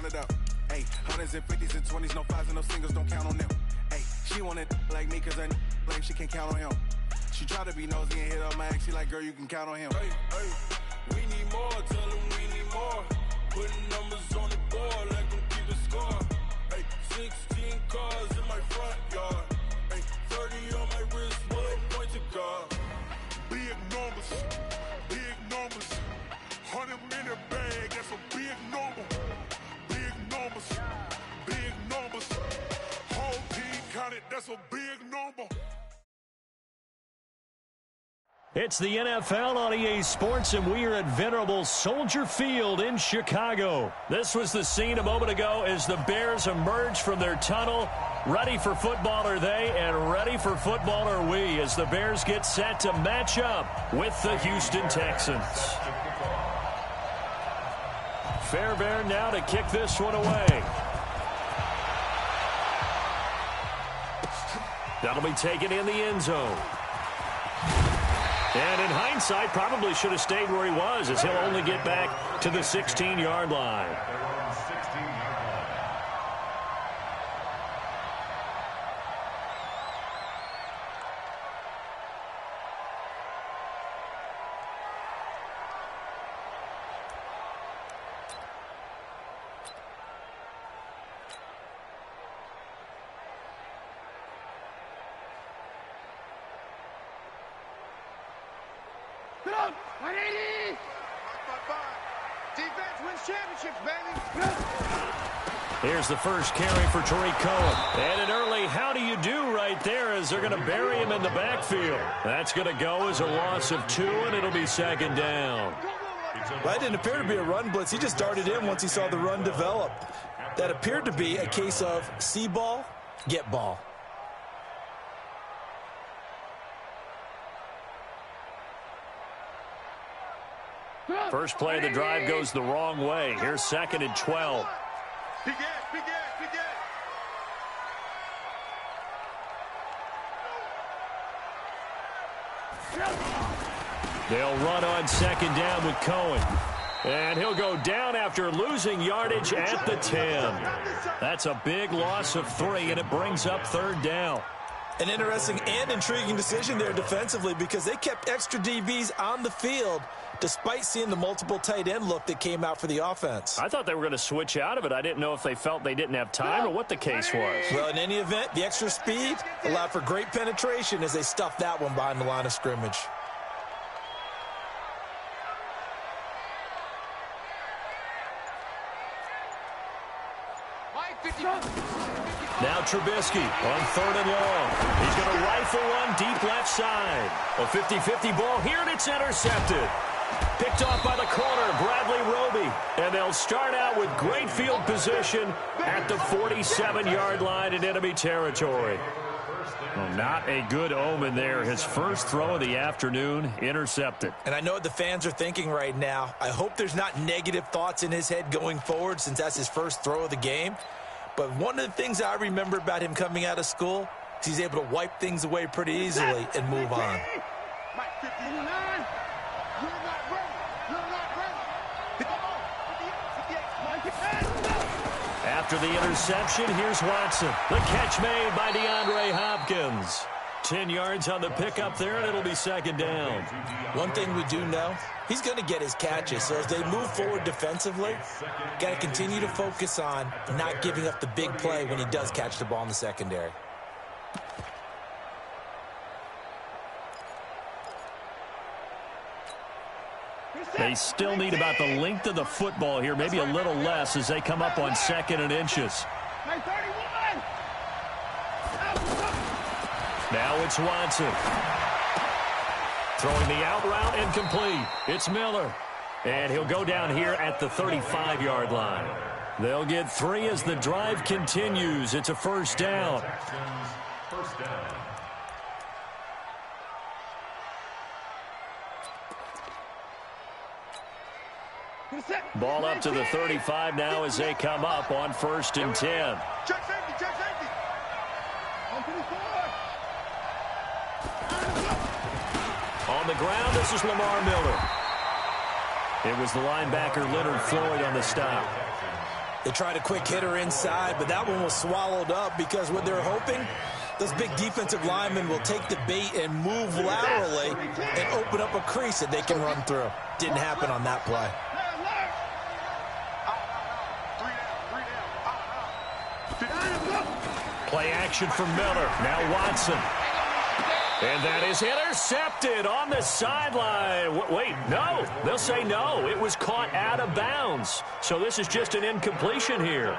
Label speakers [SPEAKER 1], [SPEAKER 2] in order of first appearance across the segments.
[SPEAKER 1] count it up. Hey, hundreds and fifties and 20s, no fives and no singles, don't count on them. Hey, she wanted like me cause her like she can't count on him. She tried to be nosy and hit up my ex, she like, girl, you can count on him. Hey, we need more, tell them we need more. Putting numbers on the board, let them keep the score. Hey, 16 cars in my front yard. Hey, 30 on my wrist, one point to God. Big numbers, 100 minute bag, that's a big number. Big numbers, whole team counted, that's a big number.
[SPEAKER 2] It's the NFL on EA Sports, and we are at venerable Soldier Field in Chicago. This was the scene a moment ago as the Bears emerged from their tunnel. Ready for football are they, and ready for football are we, as the Bears get set to match up with the Houston Texans. Fairbairn now to kick this one away. That'll be taken in the end zone. And in hindsight, probably should have stayed where he was, as he'll only get back to the 16-yard line.
[SPEAKER 3] Defense wins championships, baby.
[SPEAKER 2] Here's the first carry for Tariq Cohen. And an early how do you do right there, as they're going to bury him in the backfield. That's going to go as a loss of 2, and it'll be second down.
[SPEAKER 4] That didn't appear to be a run blitz. He just darted in once he saw the run develop. That appeared to be a case of see ball, get ball.
[SPEAKER 2] First play of the drive goes the wrong way. Here's 2nd and 12. They'll run on 2nd down with Cohen. And he'll go down after losing yardage at the 10. That's a big loss of 3, and it brings up 3rd down.
[SPEAKER 4] An interesting and intriguing decision there defensively, because they kept extra DBs on the field despite seeing the multiple tight end look that came out for the offense.
[SPEAKER 2] I thought they were going to switch out of it. I didn't know if they felt they didn't have time or what the case was.
[SPEAKER 4] Well, in any event, the extra speed allowed for great penetration as they stuffed that one behind the line of scrimmage.
[SPEAKER 2] Now Trubisky on 3rd and long. He's going to rifle one deep left side. A 50-50 ball here, and it's intercepted. Picked off by the corner, Bradley Roby. And they'll start out with great field position at the 47-yard line in enemy territory. Well, not a good omen there. His first throw of the afternoon, intercepted.
[SPEAKER 4] And I know what the fans are thinking right now. I hope there's not negative thoughts in his head going forward, since that's his first throw of the game. But one of the things I remember about him coming out of school is he's able to wipe things away pretty easily and move on.
[SPEAKER 2] After the interception, here's Watson. The catch made by DeAndre Hopkins. 10 yards on the pickup there, and it'll be 2nd down.
[SPEAKER 4] One thing we do know, he's going to get his catches. So as they move forward defensively, got to continue to focus on not giving up the big play when he does catch the ball in the secondary.
[SPEAKER 2] They still need about the length of the football here, maybe a little less, as they come up on 2nd and inches. Now it's Watson. Throwing the out route, incomplete. It's Miller. And he'll go down here at the 35-yard line. They'll get 3 as the drive continues. It's a 1st down. Ball up to the 35 now as they come up on 1st and 10.
[SPEAKER 3] Check safety.
[SPEAKER 2] On the ground, this is Lamar Miller. It was the linebacker Leonard Floyd on the stop.
[SPEAKER 4] They tried a quick hitter inside, but that one was swallowed up because what they're hoping, those big defensive linemen will take the bait and move laterally and open up a crease that they can run through. Didn't happen on that play.
[SPEAKER 2] Play action from Miller. Now Watson. And that is intercepted on the sideline. Wait, no. They'll say no. It was caught out of bounds. So this is just an incompletion here.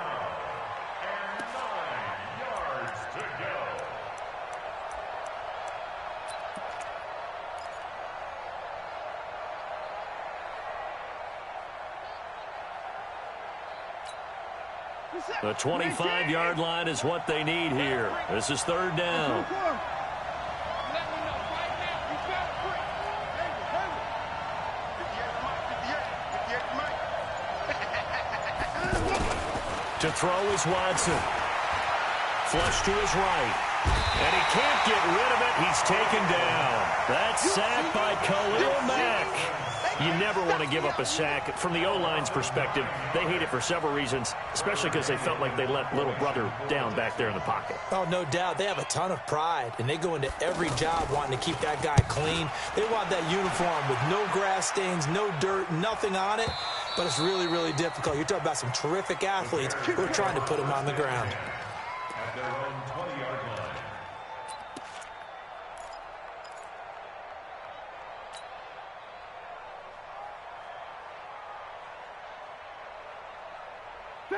[SPEAKER 2] The 25-yard line is what they need here. This is third down. To throw is Watson. Flush to his right. And he can't get rid of it. He's taken down. That's sacked by Khalil Mack. You never want to give up a sack. From the O-line's perspective, they hate it for several reasons, especially because they felt like they let little brother down back there in the pocket.
[SPEAKER 4] Oh, no doubt. They have a ton of pride, and they go into every job wanting to keep that guy clean. They want that uniform with no grass stains, no dirt, nothing on it. But it's really, really difficult. You're talking about some terrific athletes who are trying to put him on the ground.
[SPEAKER 5] At their own 20-yard line.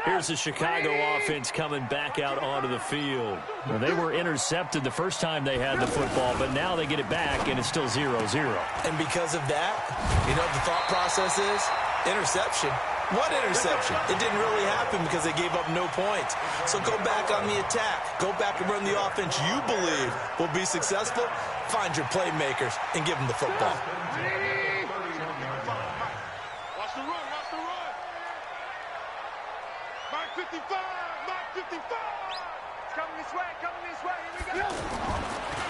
[SPEAKER 2] Here's the Chicago offense coming back out onto the field. Well, they were intercepted the first time they had the football, but now they get it back, and it's still 0-0.
[SPEAKER 4] And because of that, you know what the thought process is? Interception. What interception? It didn't really happen because they gave up no points. So go back on the attack. Go back and run the offense you believe will be successful. Find your playmakers and give them the football.
[SPEAKER 3] Watch the run, watch the run. Mark 55, Mark 55. It's coming this way, here we go.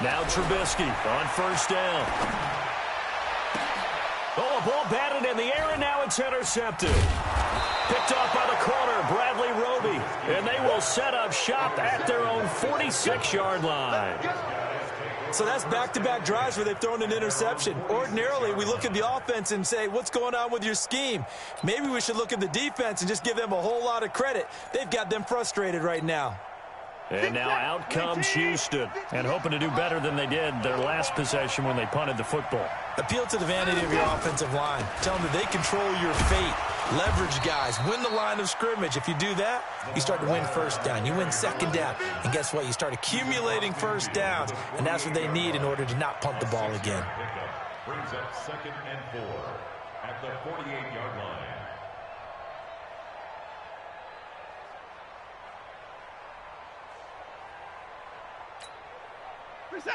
[SPEAKER 2] Now Trubisky on first down. Oh, a ball batted in the air, and now it's intercepted. Picked off by the corner, Bradley Roby. And they will set up shop at their own 46-yard line.
[SPEAKER 4] So that's back-to-back drives where they've thrown an interception. Ordinarily, we look at the offense and say, what's going on with your scheme? Maybe we should look at the defense and just give them a whole lot of credit. They've got them frustrated right now.
[SPEAKER 2] And now out comes Houston, and hoping to do better than they did their last possession when they punted the football.
[SPEAKER 4] Appeal to the vanity of your offensive line. Tell them that they control your fate. Leverage guys. Win the line of scrimmage. If you do that, you start to win first down. You win second down. And guess what? You start accumulating first downs, and that's what they need in order to not punt the ball again.
[SPEAKER 5] Brings up 2nd and 4 at the 48-yard line.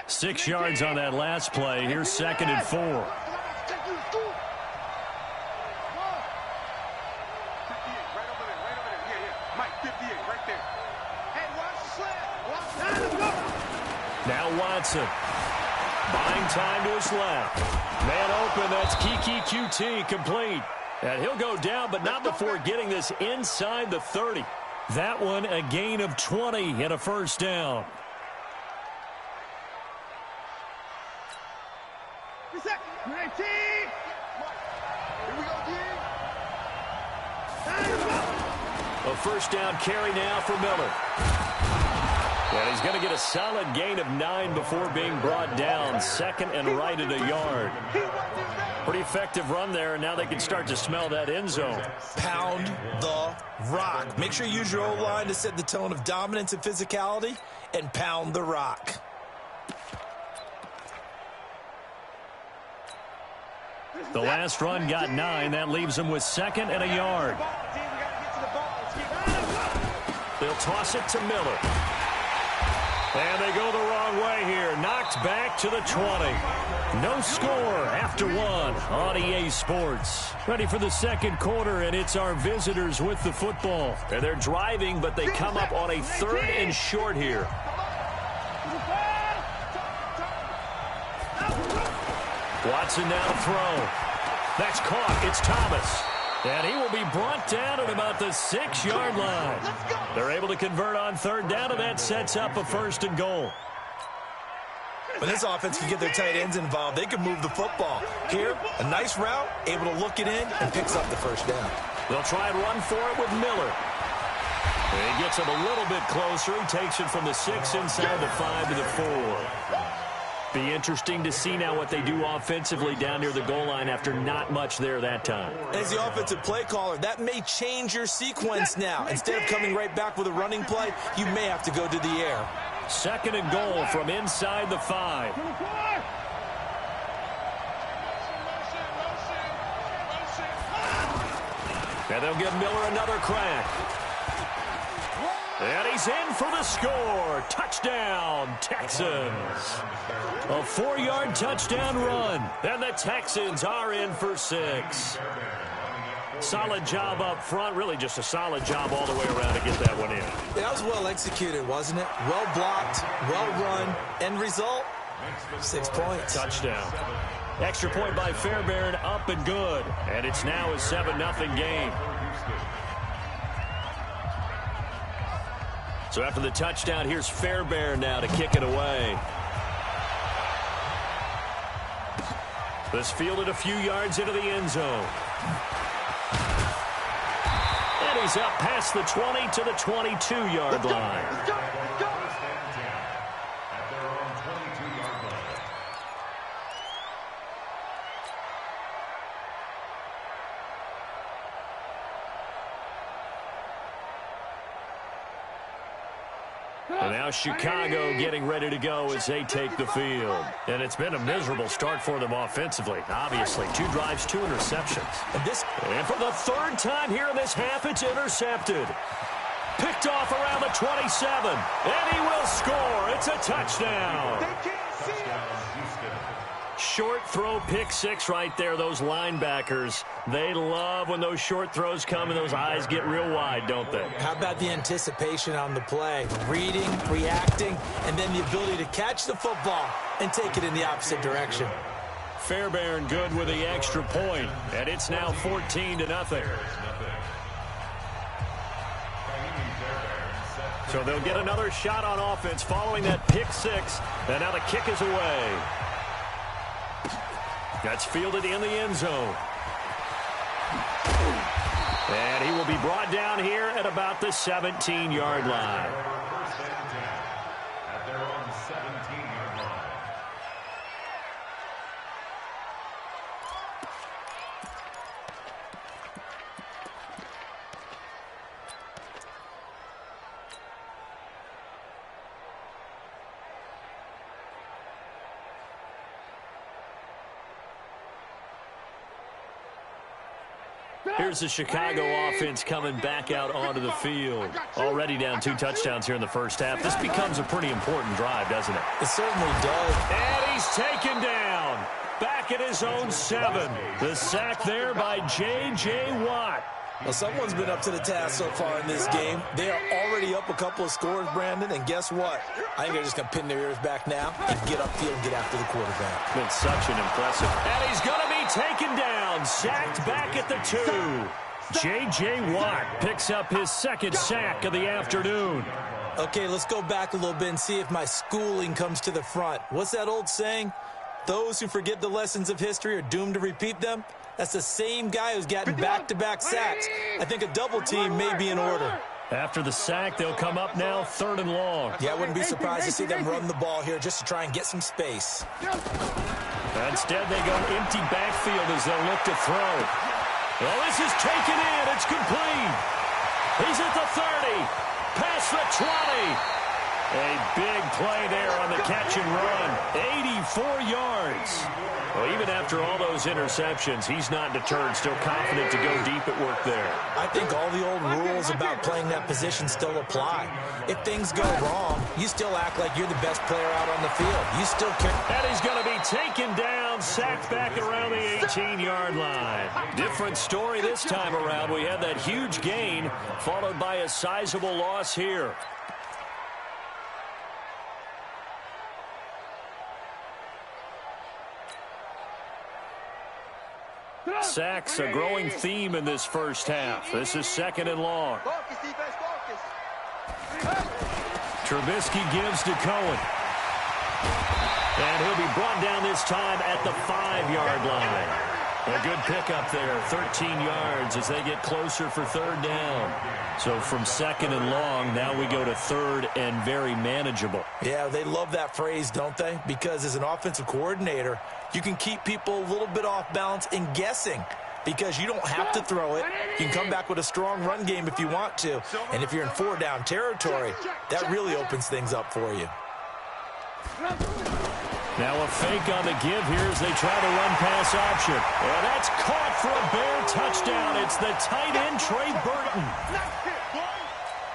[SPEAKER 2] 6 yards on that last play. Here's 2nd and 4. Now Watson. Buying time to his left. Man open, that's Kiki QT complete. And he'll go down, but not before getting this inside the 30. That one a gain of 20 and a first down. A first down carry now for Miller. And he's going to get a solid gain of 9 before being brought down. Second and right at a yard. Pretty effective run there, and now they can start to smell that end zone.
[SPEAKER 4] Pound the rock. Make sure you use your O-line to set the tone of dominance and physicality, and pound the rock.
[SPEAKER 2] The last run got 9. That leaves them with 2nd and a yard. They'll toss it to Miller. And they go the wrong way here. Knocked back to the 20. No score after 1 on EA Sports. Ready for the second quarter, and it's our visitors with the football. And they're driving, but they come up on a 3rd and short here. Watson now to throw. That's caught. It's Thomas. And he will be brought down at about the 6-yard line. They're able to convert on third down, and that sets up a 1st and goal.
[SPEAKER 4] When this offense can get their tight ends involved, they can move the football. Here, a nice route, able to look it in, and picks up the 1st down.
[SPEAKER 2] They'll try and run for it with Miller. He gets him a little bit closer. He takes it from the 6 inside the 5 to the 4. Be interesting to see now what they do offensively down near the goal line after not much there that time.
[SPEAKER 4] As the offensive play caller, that may change your sequence now. Instead of coming right back with a running play, you may have to go to the air.
[SPEAKER 2] 2nd and goal from inside the 5. And they'll give Miller another crack. And he's in for the score. Touchdown, Texans. A 4-yard touchdown run. And the Texans are in for 6. Solid job up front. Really just a solid job all the way around to get that one in.
[SPEAKER 4] That was well executed, wasn't it? Well blocked, well run. End result, 6 points.
[SPEAKER 2] Touchdown. Extra point by Fairbairn, up and good. And it's now a 7-0 game. So after the touchdown, here's Fairbairn now to kick it away. This fielded a few yards into the end zone. And he's up past the 20 to the 22-yard line. And now Chicago getting ready to go as they take the field. And it's been a miserable start for them offensively. Obviously, 2 drives, 2 interceptions. And for the 3rd time here in this half, it's intercepted. Picked off around the 27. And he will score. It's a touchdown. Short throw, pick 6 right there. Those linebackers, they love when those short throws come and those eyes get real wide, don't they?
[SPEAKER 4] How about the anticipation on the play? Reading, reacting, and then the ability to catch the football and take it in the opposite direction.
[SPEAKER 2] Fairbairn good with the extra point, and it's now 14-0. So they'll get another shot on offense following that pick 6, and now the kick is away. That's fielded in the end zone. And he will be brought down here at about the 17-yard line.
[SPEAKER 5] At their own 17-yard line.
[SPEAKER 2] Here's the Chicago offense coming back out onto the field. Already down 2 touchdowns here in the first half. This becomes a pretty important drive, doesn't it?
[SPEAKER 4] It certainly does.
[SPEAKER 2] And he's taken down. Back at his own 7. The sack there by J.J. Watt.
[SPEAKER 4] Well, someone's been up to the task so far in this game. They are already up a couple of scores, Brandon, and guess what? I think they're just going to pin their ears back now and get upfield and get after the quarterback.
[SPEAKER 2] Been such an impressive. And he's going to be taken down. Sacked back at the 2. J.J. Watt picks up his 2nd sack of the afternoon.
[SPEAKER 4] Okay, let's go back a little bit and see if my schooling comes to the front. What's that old saying? Those who forget the lessons of history are doomed to repeat them. That's the same guy who's gotten back-to-back sacks. I think a double team may be in order.
[SPEAKER 2] After the sack, they'll come up now 3rd and long.
[SPEAKER 4] Yeah, I wouldn't be surprised to see them run the ball here just to try and get some space.
[SPEAKER 2] Instead, they go empty backfield as they'll look to throw. Well, this is taken in. It's complete. He's at the 30. Past the 20. A big play there on the catch and run. 84 yards. Well, even after all those interceptions, he's not deterred, still confident to go deep at work there.
[SPEAKER 4] I think all the old rules about playing that position still apply. If things go wrong, you still act like you're the best player out on the field. You still care.
[SPEAKER 2] And he's going to be taken down, sacked back around the 18-yard line. Different story this time around. We had that huge gain, followed by a sizable loss here. Sacks a growing theme in this first half. This is 2nd and long.
[SPEAKER 3] Focus, defense, focus.
[SPEAKER 2] Trubisky gives to Cohen. And he'll be brought down this time at the 5-yard line. A good pickup there, 13 yards as they get closer for 3rd down. So from 2nd and long, now we go to 3rd and very manageable.
[SPEAKER 4] Yeah, they love that phrase, don't they? Because as an offensive coordinator, you can keep people a little bit off balance and guessing because you don't have to throw it. You can come back with a strong run game if you want to. And if you're in 4-down territory, that really opens things up for you.
[SPEAKER 2] Now a fake on the give here as they try to run pass option. And that's caught for a Bear touchdown. It's the tight end, Trey Burton.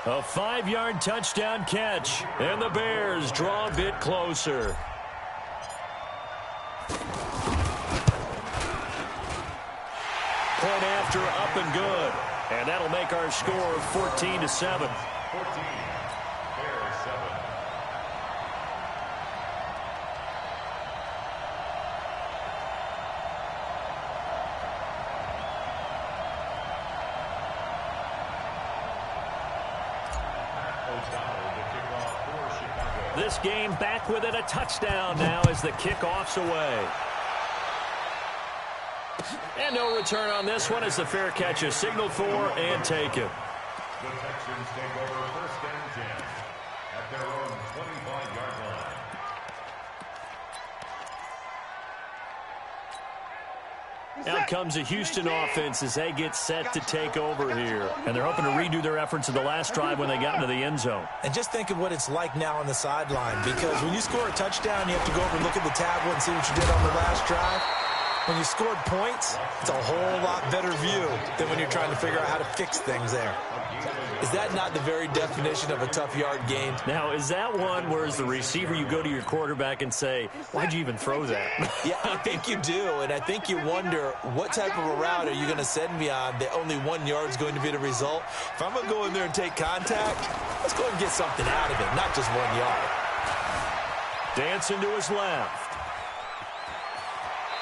[SPEAKER 2] A 5-yard touchdown catch. And the Bears draw a bit closer. Point after up and good. And that'll make our score 14-7.
[SPEAKER 5] 14. Bears 7.
[SPEAKER 2] This game back within a touchdown now as the kickoff's away. And no return on this one as the fair catch is signaled for and taken.
[SPEAKER 5] The Texans take over 1st and 10 at their own 25-yard line.
[SPEAKER 2] Out comes the Houston offense as they get set to take over here. And they're hoping to redo their efforts of the last drive when they got into the end zone.
[SPEAKER 4] And just think of what it's like now on the sideline, because when you score a touchdown, you have to go over and look at the tablet and see what you did on the last drive. When you scored points, it's a whole lot better view than when you're trying to figure out how to fix things there. Is that not the very definition of a tough yard gain?
[SPEAKER 2] Now, is that one where as the receiver you go to your quarterback and say, why'd you even throw that?
[SPEAKER 4] Yeah, I think you do, and I think you wonder what type of a route are you going to send me on that only 1 yard is going to be the result? If I'm going to go in there and take contact, let's go and get something out of it, not just 1 yard.
[SPEAKER 2] Dancing to his left.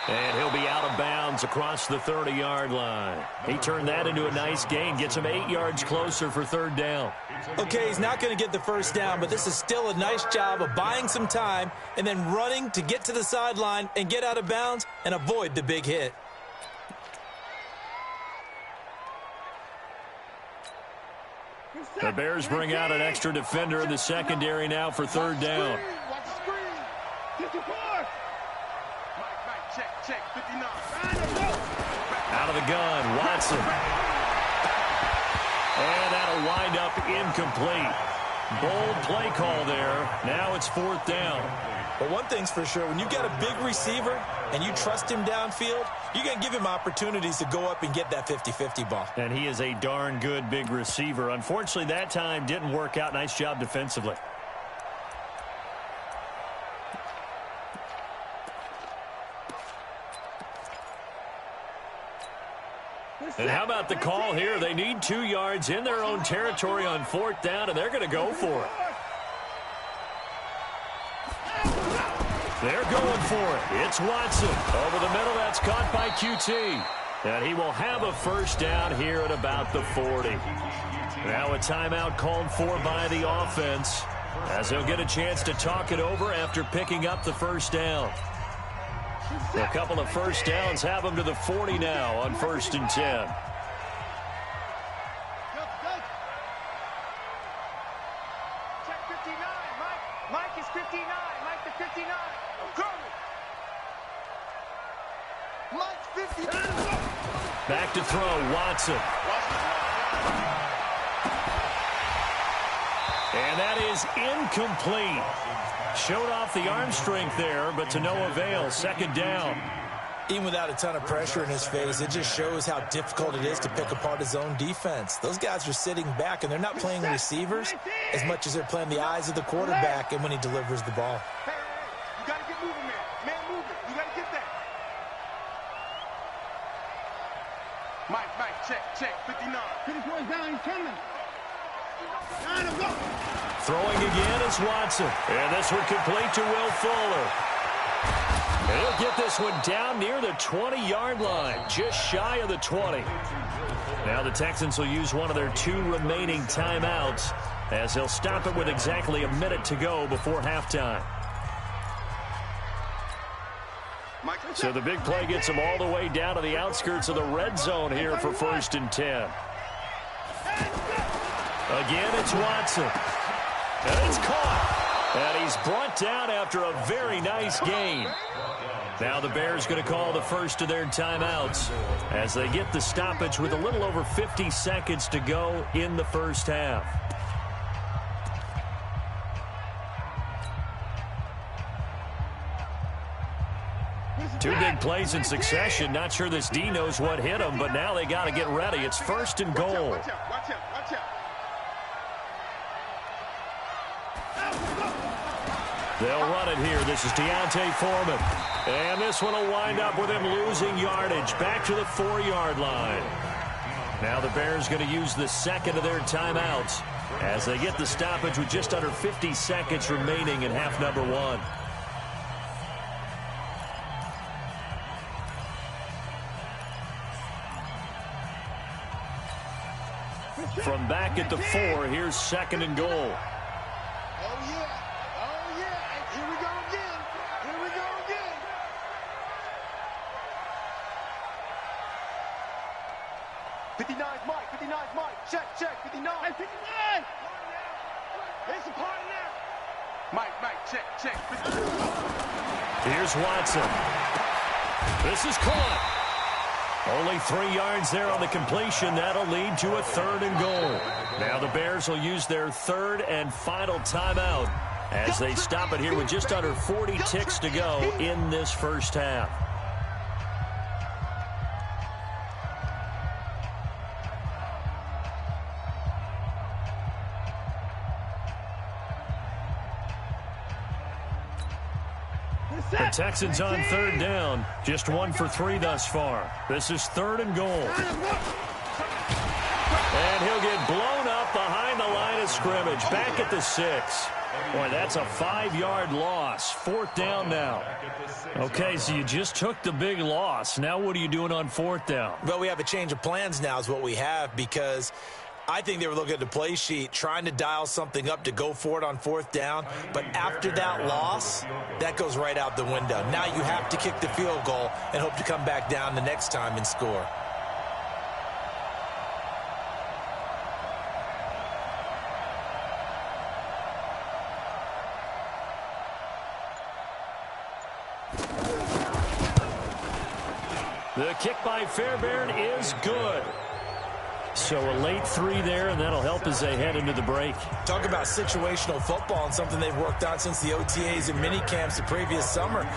[SPEAKER 2] And he'll be out of bounds across the 30-yard line. He turned that into a nice gain, gets him 8 yards closer for 3rd down.
[SPEAKER 4] Okay, he's not going to get the first down, but this is still a nice job of buying some time and then running to get to the sideline and get out of bounds and avoid the big hit.
[SPEAKER 2] The Bears bring out an extra defender in the secondary now for 3rd down.
[SPEAKER 3] Watch the screen. Get the pass. Mike, check, 59.
[SPEAKER 2] Out of the gun, Watson. And that'll wind up incomplete. Bold play call there. Now it's 4th down.
[SPEAKER 4] But one thing's for sure, when you got a big receiver and you trust him downfield, you're going to give him opportunities to go up and get that 50-50 ball.
[SPEAKER 2] And he is a darn good big receiver. Unfortunately, that time didn't work out. Nice job defensively. And how about the call here? They need 2 yards in their own territory on 4th down, and they're going to go for it. They're going for it. It's Watson. Over the middle, that's caught by QT. And he will have a 1st down here at about the 40. Now a timeout called for by the offense, as he'll get a chance to talk it over after picking up the 1st down. A couple of 1st downs have him to the 40 now on 1st and 10.
[SPEAKER 3] Check 59. Mike is 59. Mike the 59. Mike's 59.
[SPEAKER 2] Back to throw, Watson. And that is incomplete. Showed off the arm strength there, but to no avail. 2nd down.
[SPEAKER 4] Even without a ton of pressure in his face, it just shows how difficult it is to pick apart his own defense. Those guys are sitting back, and they're not playing receivers as much as they're playing the eyes of the quarterback and when he delivers the ball.
[SPEAKER 3] Hey, you got to get moving, man. Man, moving. You got to get that. Mike, check. 59. 54 down, he's coming.
[SPEAKER 2] Throwing again is Watson. And this one complete to Will Fuller. He'll get this one down near the 20-yard line, just shy of the 20. Now the Texans will use one of their 2 remaining timeouts as they'll stop it with exactly a minute to go before halftime. So the big play gets them all the way down to the outskirts of the red zone here for 1st and 10. Again, it's Watson. And it's caught. And he's brought down after a very nice gain. Now the Bears going to call the first of their timeouts as they get the stoppage with a little over 50 seconds to go in the first half. Two big plays in succession. Not sure this D knows what hit him, but now they got to get ready. It's 1st and goal.
[SPEAKER 3] Watch out.
[SPEAKER 2] They'll run it here. This is Deontay Foreman. And this one will wind up with him losing yardage back to the 4-yard line. Now the Bears going to use the second of their timeouts as they get the stoppage with just under 50 seconds remaining in half number 1. From back at the 4, here's 2nd and goal.
[SPEAKER 3] Oh, yeah. Here we go again. 59's Mike. 59's Mike. Check. 59. Hey, 59. It's a party now. Mike, check.
[SPEAKER 2] Here's Watson. This is caught. Only 3 yards there on the completion. That'll lead to a 3rd and goal. Now the Bears will use their 3rd and final timeout as they stop it here with just under 40 ticks to go in this first half. The Texans on 3rd down. Just 1 for 3 thus far. This is 3rd and goal. And he'll get blown up behind the line of scrimmage. Back at the 6. Boy, that's a 5-yard loss. 4th down now. Okay, so you just took the big loss. Now what are you doing on 4th down?
[SPEAKER 4] Well, we have a change of plans now is what we have, because I think they were looking at the play sheet, trying to dial something up to go for it on 4th down. But after that loss, that goes right out the window. Now you have to kick the field goal and hope to come back down the next time and score.
[SPEAKER 2] The kick by Fairbairn is good. So a late 3 there, and that'll help as they head into the break.
[SPEAKER 4] Talk about situational football and something they've worked on since the OTAs and mini camps the previous summer.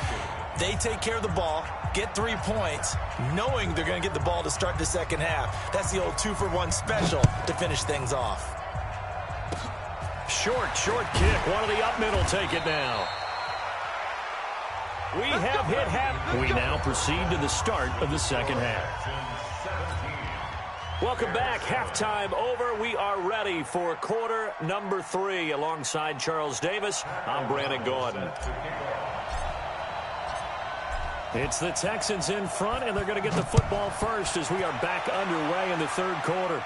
[SPEAKER 4] They take care of the ball, get 3 points, knowing they're going to get the ball to start the second half. That's the old 2-for-1 special to finish things off.
[SPEAKER 2] Short kick. One of the up middle take it now. We have hit half. We now proceed to the start of the second half. Welcome back. Halftime over. We are ready for quarter number 3. Alongside Charles Davis, I'm Brandon Gordon. It's the Texans in front, and they're going to get the football first as we are back underway in the 3rd quarter.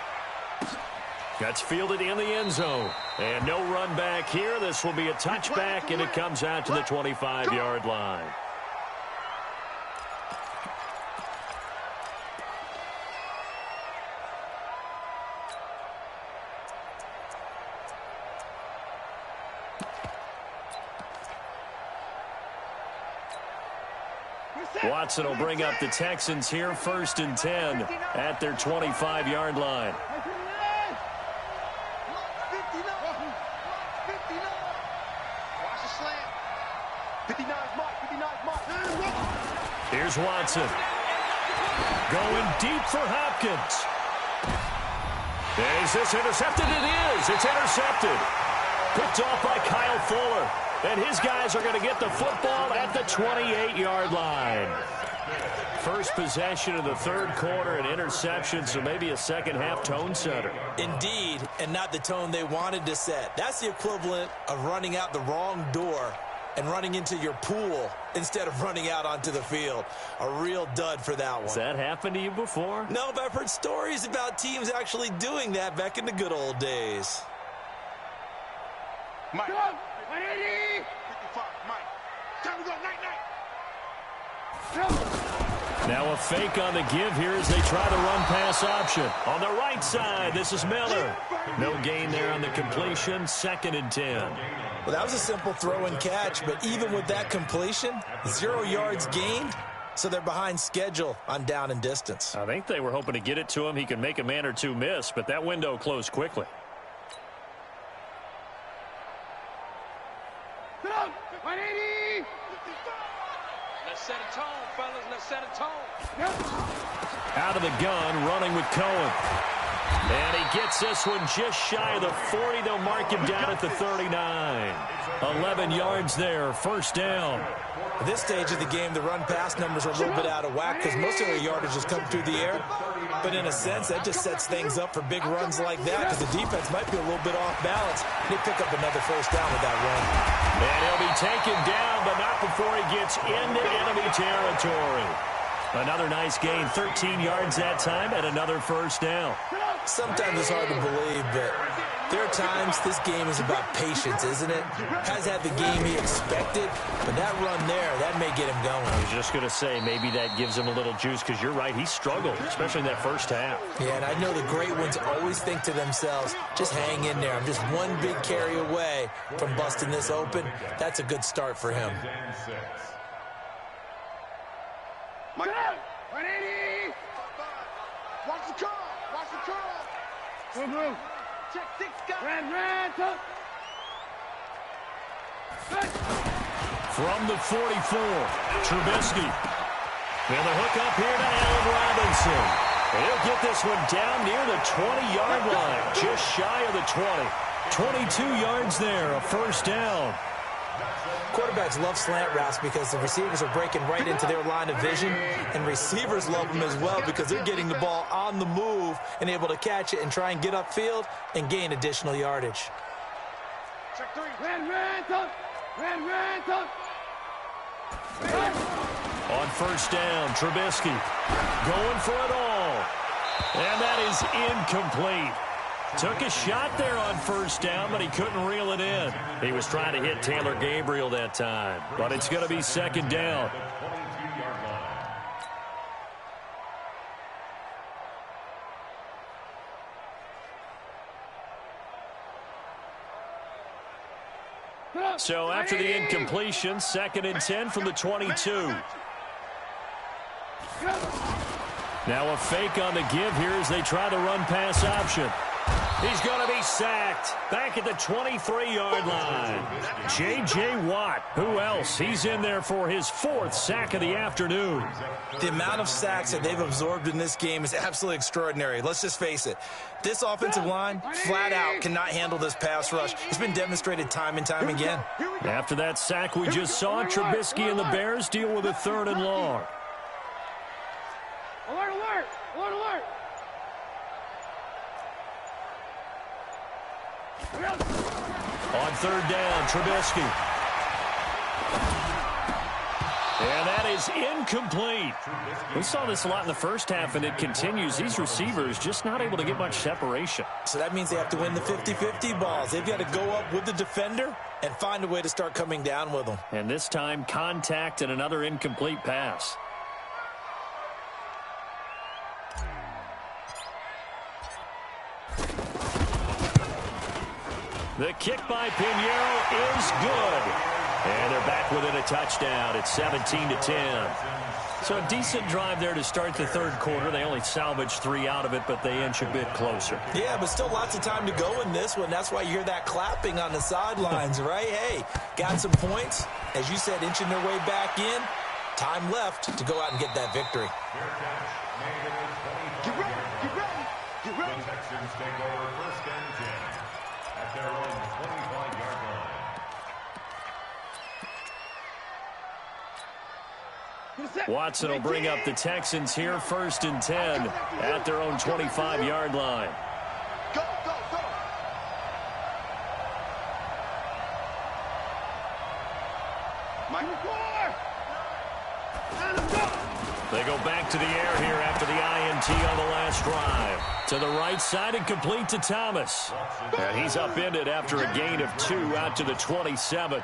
[SPEAKER 2] That's fielded in the end zone. And no run back here. This will be a touchback, and it comes out to the 25-yard line. Watson will bring up the Texans here 1st and 10 at their 25-yard line. Here's Watson. Going deep for Hopkins. Is this intercepted? It is. It's intercepted. Picked off by Kyle Fuller. And his guys are going to get the football at the 28-yard line. First possession of the 3rd quarter, an interception, so maybe a second-half tone setter.
[SPEAKER 4] Indeed, and not the tone they wanted to set. That's the equivalent of running out the wrong door and running into your pool instead of running out onto the field. A real dud for that one.
[SPEAKER 2] Has that happened to you before?
[SPEAKER 4] No, but I've heard stories about teams actually doing that back in the good old days.
[SPEAKER 3] Mike. 180. 55. Mike. Time to go. Night.
[SPEAKER 2] Now a fake on the give here as they try the run-pass option. On the right side, this is Miller. No gain there on the completion, 2nd and 10.
[SPEAKER 4] Well, that was a simple throw and catch, but even with that completion, 0 yards gained, so they're behind schedule on down and distance.
[SPEAKER 2] I think they were hoping to get it to him. He could make a man or two miss, but that window closed quickly.
[SPEAKER 3] Let's set a tone, fellas. Let's set a tone.
[SPEAKER 2] Out of the gun, running with Cohen. And he gets this one just shy of the 40. They'll mark him down at the 39. 11 yards there, 1st down.
[SPEAKER 4] At this stage of the game, the run-pass numbers are a little bit out of whack because most of their yardage has come through the air. But in a sense, that just sets things up for big runs like that because the defense might be a little bit off balance. They pick up another 1st down with that run.
[SPEAKER 2] And he'll be taken down, but not before he gets into enemy territory. Another nice gain, 13 yards that time, and another 1st down.
[SPEAKER 4] Sometimes it's hard to believe, but there are times this game is about patience, isn't it? Has had the game he expected, but that run there, that may get him going.
[SPEAKER 2] I was just going to say, maybe that gives him a little juice, because you're right, he struggled, especially in that 1st half.
[SPEAKER 4] Yeah, and I know the great ones always think to themselves, just hang in there. I'm just one big carry away from busting this open. That's a good start for him.
[SPEAKER 3] Mike. 180. Watch the curl. Watch the curl. Check 6 guys. Ran.
[SPEAKER 2] From the 44, Trubisky. And the hook up here to Allen Robinson. And he'll get this one down near the 20-yard line, just shy of the 20. 22 yards there, a 1st down.
[SPEAKER 4] Quarterbacks love slant routes because the receivers are breaking right into their line of vision, and receivers love them as well because they're getting the ball on the move and able to catch it and try and get upfield and gain additional yardage.
[SPEAKER 3] Check 3.
[SPEAKER 2] On 1st down, Trubisky going for it all. And that is incomplete. Took a shot there on 1st down, but he couldn't reel it in. He was trying to hit Taylor Gabriel that time, but it's going to be 2nd down. So after the incompletion, 2nd and 10 from the 22. Now a fake on the give here as they try the run-pass option. He's going to be sacked back at the 23-yard line. J.J. Watt, who else? He's in there for his 4th sack of the afternoon.
[SPEAKER 4] The amount of sacks that they've absorbed in this game is absolutely extraordinary. Let's just face it. This offensive line, flat out, cannot handle this pass rush. It's been demonstrated time and time again.
[SPEAKER 2] After that sack we just saw, Trubisky and the Bears deal with a 3rd and long.
[SPEAKER 3] Alert, alert! Alert, alert!
[SPEAKER 2] On 3rd down, Trubisky. And that is incomplete. We saw this a lot in the 1st half, and it continues. These receivers just not able to get much separation.
[SPEAKER 4] So that means they have to win the 50-50 balls. They've got to go up with the defender and find a way to start coming down with them.
[SPEAKER 2] And this time, contact and another incomplete pass. The kick by Pinheiro is good. And they're back within a touchdown. It's 17-10. So a decent drive there to start the 3rd quarter. They only salvaged 3 out of it, but they inch a bit closer.
[SPEAKER 4] Yeah, but still lots of time to go in this one. That's why you hear that clapping on the sidelines, right? Hey, got some points. As you said, inching their way back in. Time left to go out and get that victory.
[SPEAKER 3] Get ready! Get ready! Get ready!
[SPEAKER 5] The Texans take over 1st and 10 at their own 25-yard line.
[SPEAKER 2] Watson will bring up the Texans here, 1st and 10 at their own 25-yard line.
[SPEAKER 3] Go, go, go!
[SPEAKER 5] 1
[SPEAKER 2] They go back to the air here after the INT on the last drive. To the right side and complete to Thomas. And he's upended after a gain of 2 out to the 27.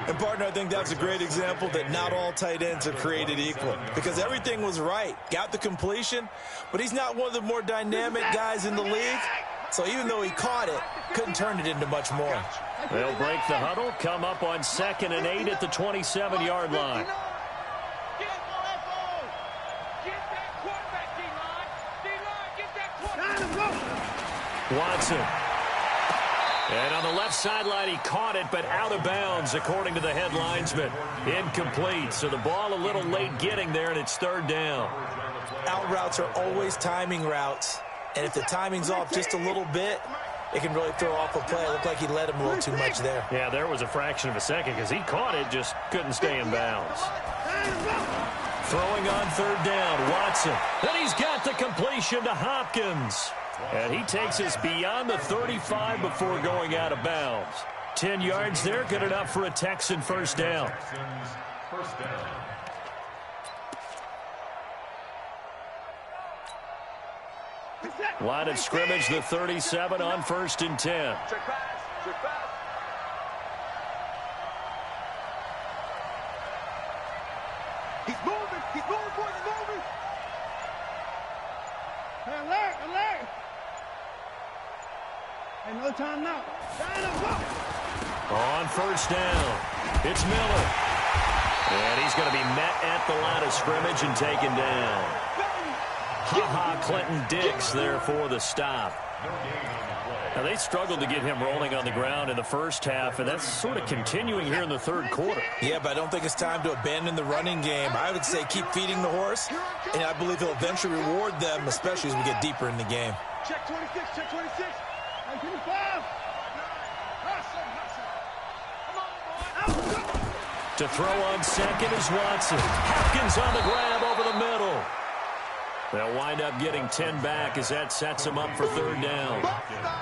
[SPEAKER 4] And, partner, I think that's a great example that not all tight ends are created equal. Because everything was right. Got the completion, but he's not one of the more dynamic guys in the league. So even though he caught it, couldn't turn it into much more.
[SPEAKER 2] They'll break the huddle, come up on 2nd and 8 at the 27-yard line. Watson. And on the left sideline, he caught it, but out of bounds, according to the head linesman. Incomplete, so the ball a little late getting there, and it's 3rd down.
[SPEAKER 4] Out routes are always timing routes, and if the timing's off just a little bit, it can really throw off a play. It looked like he let him a little too much there.
[SPEAKER 2] Yeah, there was a fraction of a second because he caught it, just couldn't stay in bounds. Throwing on 3rd down, Watson. Then he's got the completion to Hopkins. And he takes us beyond the 35 before going out of bounds. 10 yards there, good enough for a Texan first down. Line of scrimmage, the 37 on 1st and 10.
[SPEAKER 3] He's moving, boys, he's moving. Hey, alert, alert. Hey, no time now.
[SPEAKER 2] On 1st down, it's Miller. And he's going to be met at the line of scrimmage and taken down. Clinton Diggs there for the stop. Now, they struggled to get him rolling on the ground in the first half, and that's sort of continuing here in the 3rd quarter.
[SPEAKER 4] Yeah, but I don't think it's time to abandon the running game. I would say keep feeding the horse, and I believe he'll eventually reward them, especially as we get deeper in the game.
[SPEAKER 3] Check 26, check 26. 25.
[SPEAKER 2] To throw on 2nd is Watson. Hopkins on the grab over the middle. They'll wind up getting 10 back as that sets them up for 3rd down.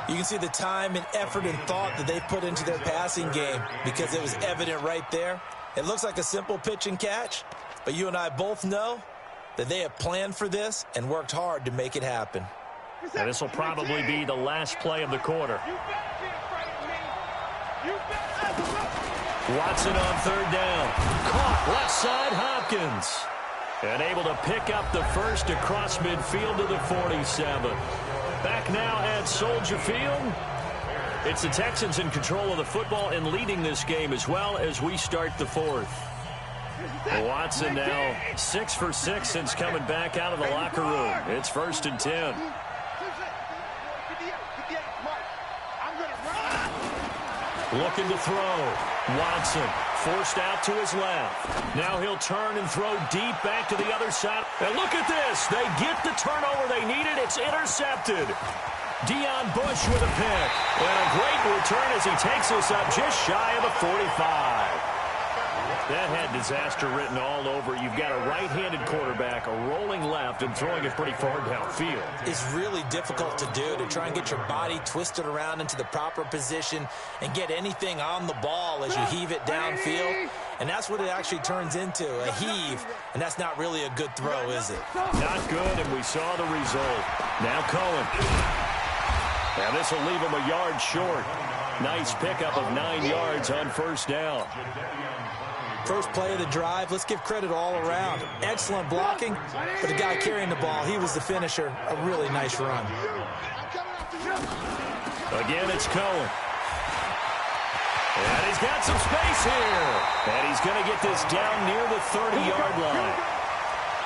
[SPEAKER 4] You can see the time and effort and thought that they put into their passing game because it was evident right there. It looks like a simple pitch and catch, but you and I both know that they have planned for this and worked hard to make it happen.
[SPEAKER 2] And this will probably be the last play of the quarter. Watson on 3rd down. Caught left side, Hopkins. And able to pick up the first across midfield to the 47. Back now at Soldier Field. It's the Texans in control of the football and leading this game as well as we start the 4th. Watson now 6 for 6 since coming back out of the locker room. It's 1st and 10. Looking to throw. Watson forced out to his left. Now he'll turn and throw deep back to the other side. And look at this. They get the turnover they needed. It's intercepted. Deion Bush with a pick. And a great return as he takes us up just shy of the 45. That had disaster written all over. You've got a right-handed quarterback, a rolling left, and throwing it pretty far downfield.
[SPEAKER 4] It's really difficult to do, to try and get your body twisted around into the proper position and get anything on the ball as you heave it downfield. And that's what it actually turns into, a heave. And that's not really a good throw, is it?
[SPEAKER 2] Not good, and we saw the result. Now Cohen. Now this will leave him a yard short. Nice pickup of 9 yards on 1st down.
[SPEAKER 4] First play of the drive, let's give credit all around. Excellent blocking, but the guy carrying the ball, he was the finisher. A really nice run.
[SPEAKER 2] Again, it's Cohen. And he's got some space here. And he's going to get this down near the 30-yard line.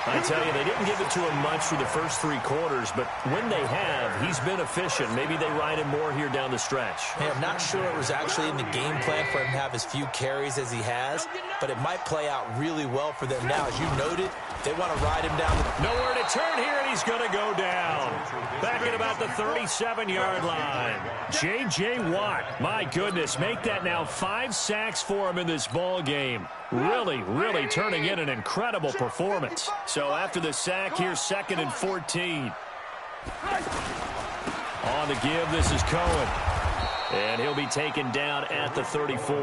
[SPEAKER 2] I tell you, they didn't give it to him much for the first 3 quarters, but when they have, he's been efficient. Maybe they ride him more here down the stretch.
[SPEAKER 4] Hey, I'm not sure it was actually in the game plan for him to have as few carries as he has, but it might play out really well for them now. As you noted, they want to ride him down.
[SPEAKER 2] Nowhere to turn here, and he's going to go down. Back at about the 37-yard line. J.J. Watt, my goodness, make that now 5 sacks for him in this ball game. Really turning in an incredible performance. So after the sack, here's 2nd and 14. On the give, this is Cohen. And he'll be taken down at the 34.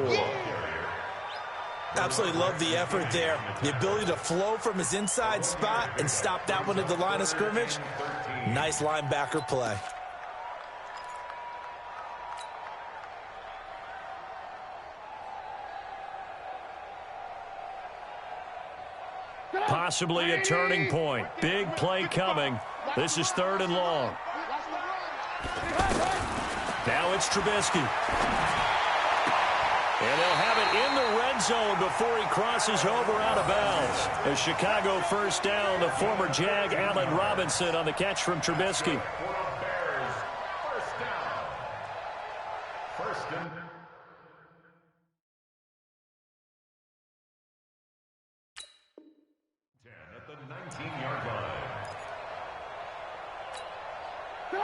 [SPEAKER 4] Absolutely love the effort there. The ability to flow from his inside spot and stop that one at the line of scrimmage. Nice linebacker play.
[SPEAKER 2] Possibly a turning point. Big play coming. This is 3rd and long. Now it's Trubisky. And they'll have it in the red zone before he crosses over out of bounds. A Chicago first down, the former Jag Allen Robinson on the catch from Trubisky.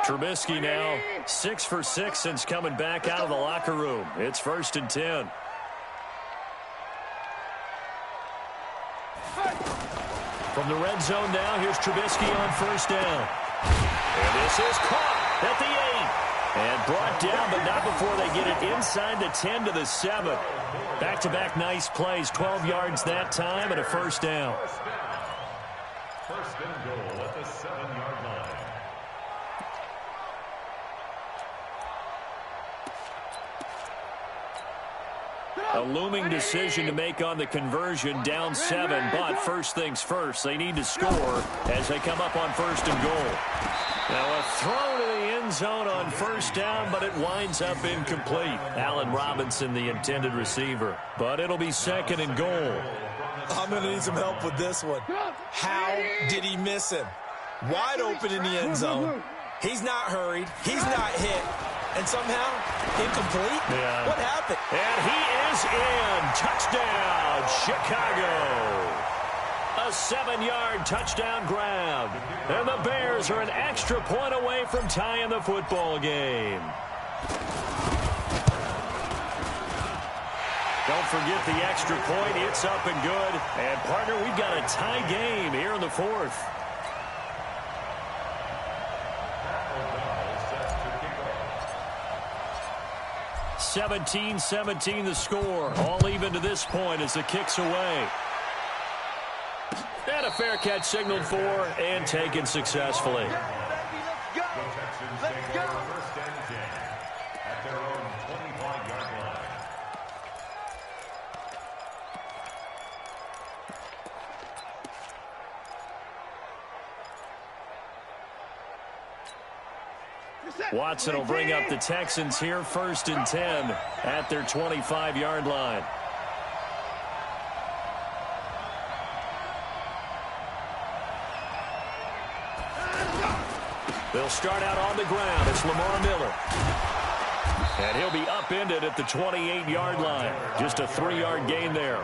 [SPEAKER 2] Trubisky now 6 for 6 since coming back out of the locker room. It's 1st and 10. From the red zone now, here's Trubisky on 1st down. And this is caught at the 8. And brought down, but not before they get it inside the 10 to the 7. Back-to-back nice plays, 12 yards that time and a 1st down.
[SPEAKER 5] 1st and goal at the 7-yard line.
[SPEAKER 2] A looming decision to make on the conversion, down 7, but first things first, they need to score as they come up on 1st and goal. Now a throw to the end zone on 1st down, but it winds up incomplete. Allen Robinson, the intended receiver, but it'll be 2nd and goal.
[SPEAKER 4] I'm going to need some help with this one. How did he miss him? Wide open in the end zone. He's not hurried. He's not hit. And somehow, incomplete?
[SPEAKER 2] Yeah.
[SPEAKER 4] What happened?
[SPEAKER 2] And he is in. Touchdown, Chicago. A 7-yard touchdown grab. And the Bears are an extra point away from tying the football game. Don't forget the extra point. It's up and good. And, partner, we've got a tie game here in the 4th. – 17-17 the score. All even to this point as the kick's away. And a fair catch signaled for and taken successfully.
[SPEAKER 3] Let's go. Let's go.
[SPEAKER 5] 1st and 10 at their own 25-yard line.
[SPEAKER 2] Watson will bring up the Texans here 1st and 10 at their 25-yard line. They'll start out on the ground. It's Lamar Miller. And he'll be upended at the 28-yard line. Just a 3-yard gain there.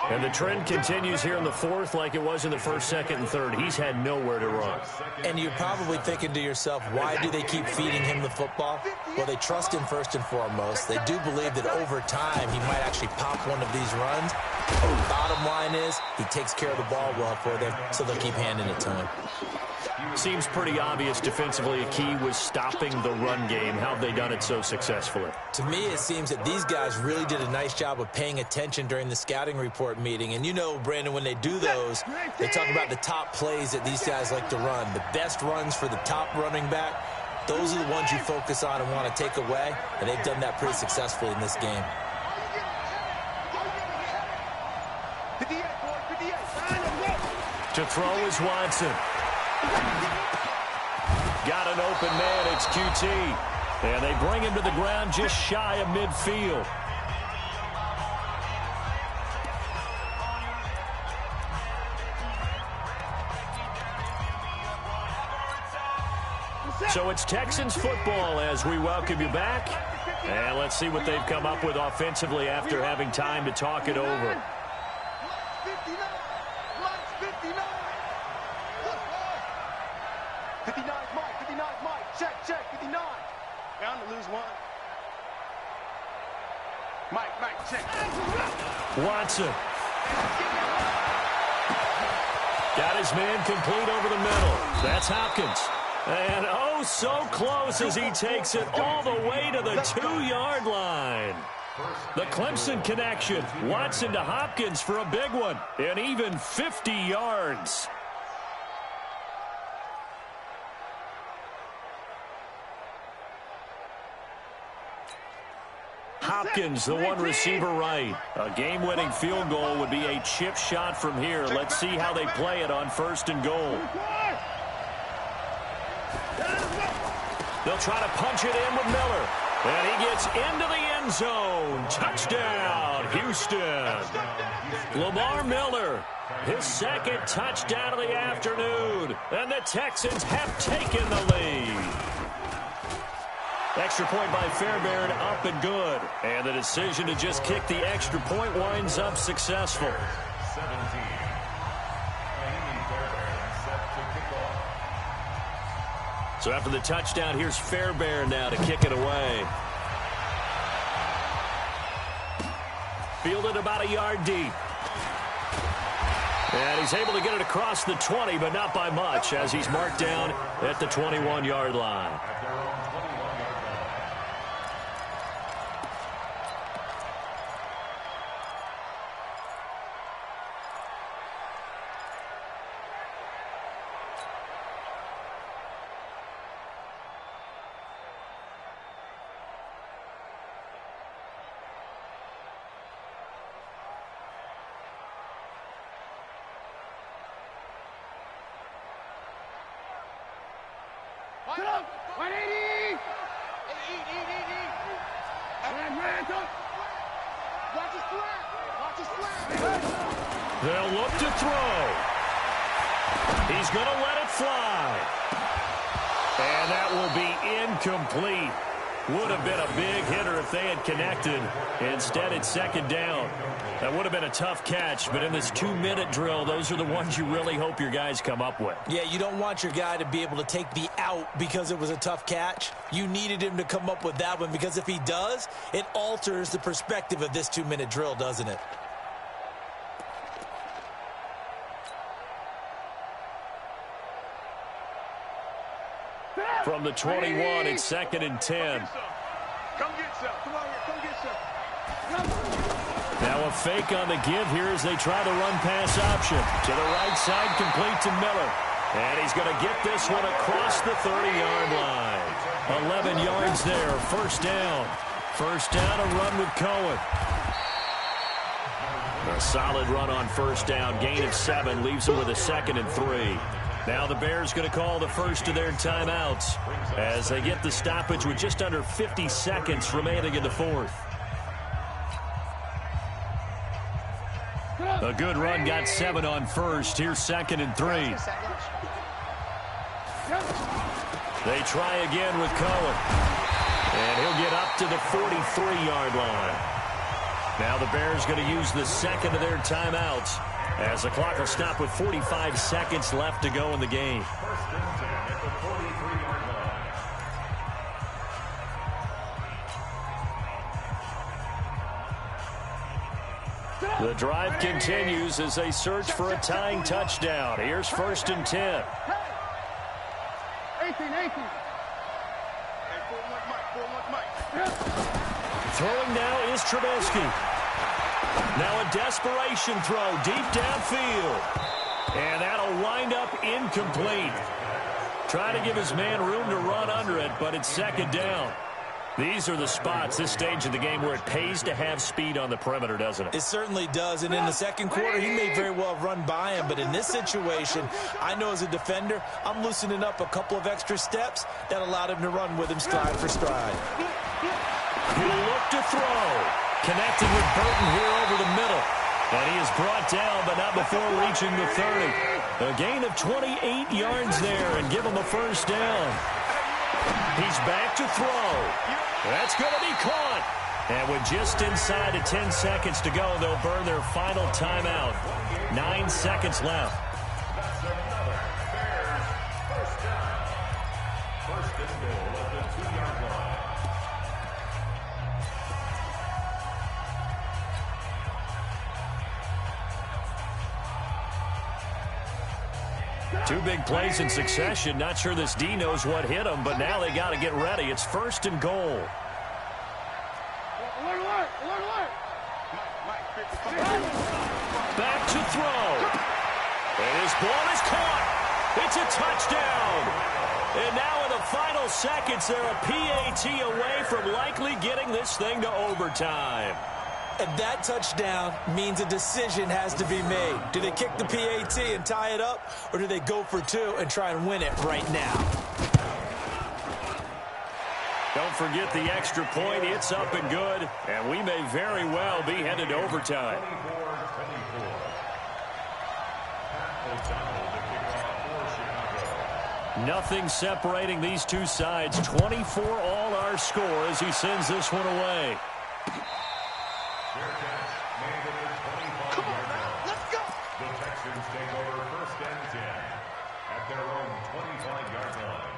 [SPEAKER 2] And the trend continues here in the 4th like it was in the 1st, 2nd, and 3rd. He's had nowhere to run.
[SPEAKER 4] And you're probably thinking to yourself, why do they keep feeding him the football? Well, they trust him first and foremost. They do believe that over time he might actually pop one of these runs. Bottom line is he takes care of the ball well for them, so they'll keep handing it to him.
[SPEAKER 2] Seems pretty obvious defensively a key was stopping the run game. How have they done it so successfully?
[SPEAKER 4] To me, it seems that these guys really did a nice job of paying attention during the scouting report meeting. And you know, Brandon, when they do those, they talk about the top plays that these guys like to run. The best runs for the top running back, those are the ones you focus on and want to take away. And they've done that pretty successfully in this game.
[SPEAKER 2] To throw is Watson. Got an open man, it's QT. And they bring him to the ground just shy of midfield. So it's Texans football as we welcome you back. And let's see what they've come up with offensively after having time to talk it over.
[SPEAKER 3] 59's Mike, 59's Mike. Check, 59. Bound to lose one. Mike, check.
[SPEAKER 2] Watson. Got his man complete over the middle. That's Hopkins. And oh, so close as he takes it all the way to the 2-yard line. The Clemson connection. Watson to Hopkins for a big one. And even 50 yards. Hopkins, the one receiver right. A game-winning field goal would be a chip shot from here. Let's see how they play it on 1st and goal. They'll try to punch it in with Miller. And he gets into the end zone. Touchdown, Houston. Lamar Miller, his 2nd touchdown of the afternoon. And the Texans have taken the lead. Extra point by Fairbairn, up and good. And the decision to just kick the extra point winds up successful.
[SPEAKER 5] 17.
[SPEAKER 2] So after the touchdown, here's Fairbairn now to kick it away. Fielded about a yard deep. And he's able to get it across the 20, but not by much, as he's marked down at the 21-yard line. They'll look to throw. He's going to let it fly. And that will be incomplete. Would have been a big hitter if they had connected. Instead, it's 2nd down. That would have been a tough catch, but in this 2-minute drill, those are the ones you really hope your guys come up with.
[SPEAKER 4] Yeah, you don't want your guy to be able to take the out because it was a tough catch. You needed him to come up with that one, because if he does, it alters the perspective of this 2-minute drill, doesn't it?
[SPEAKER 2] From the 21, it's 2nd and 10.
[SPEAKER 3] Come get some. Come on here. Come get some.
[SPEAKER 2] Now a fake on the give here as they try the run-pass option. To the right side, complete to Miller. And he's going to get this one across the 30-yard line. 11 yards there, 1st down. 1st down, a run with Cohen. A solid run on 1st down. Gain of 7 leaves him with a 2nd and 3. Now the Bears going to call the first of their timeouts as they get the stoppage with just under 50 seconds remaining in the 4th. A good run, got 7 on 1st. Here's 2nd and 3. They try again with Cohen. And he'll get up to the 43-yard line. Now the Bears going to use the 2nd of their timeouts as the clock will stop with 45 seconds left to go in the game. The drive continues as they search for a tying touchdown. Here's 1st and 10.
[SPEAKER 3] 18.
[SPEAKER 2] Throwing now is Trubisky. Now a desperation throw deep downfield. And that'll wind up incomplete. Trying to give his man room to run under it, but it's 2nd down. These are the spots, this stage of the game, where it pays to have speed on the perimeter, doesn't it?
[SPEAKER 4] It certainly does, and in the 2nd quarter, he may very well run by him, but in this situation, I know as a defender, I'm loosening up a couple of extra steps that allowed him to run with him stride for stride.
[SPEAKER 2] He'll look to throw. Connected with Burton here over the middle. And he is brought down, but not before reaching the 30. A gain of 28 yards there and give him a 1st down. He's back to throw. That's going to be caught. And with just inside of 10 seconds to go, they'll burn their final timeout. 9 seconds left. Two big plays in succession. Not sure this D knows what hit him, but now they got to get ready. It's 1st and goal.
[SPEAKER 3] Alert, alert, alert, alert.
[SPEAKER 2] Back to throw. And his ball is caught. It's a touchdown. And now in the final seconds, they're a PAT away from likely getting this thing to overtime.
[SPEAKER 4] And that touchdown means a decision has to be made. Do they kick the PAT and tie it up, or do they go for two and try and win it right now?
[SPEAKER 2] Don't forget the extra point. It's up and good, and we may very well be headed to overtime. Nothing separating these two sides. 24 all our score as he sends this one away.
[SPEAKER 3] Come on, man. Let's go.
[SPEAKER 5] The Texans take over 1st and 10 at their own 25-yard line.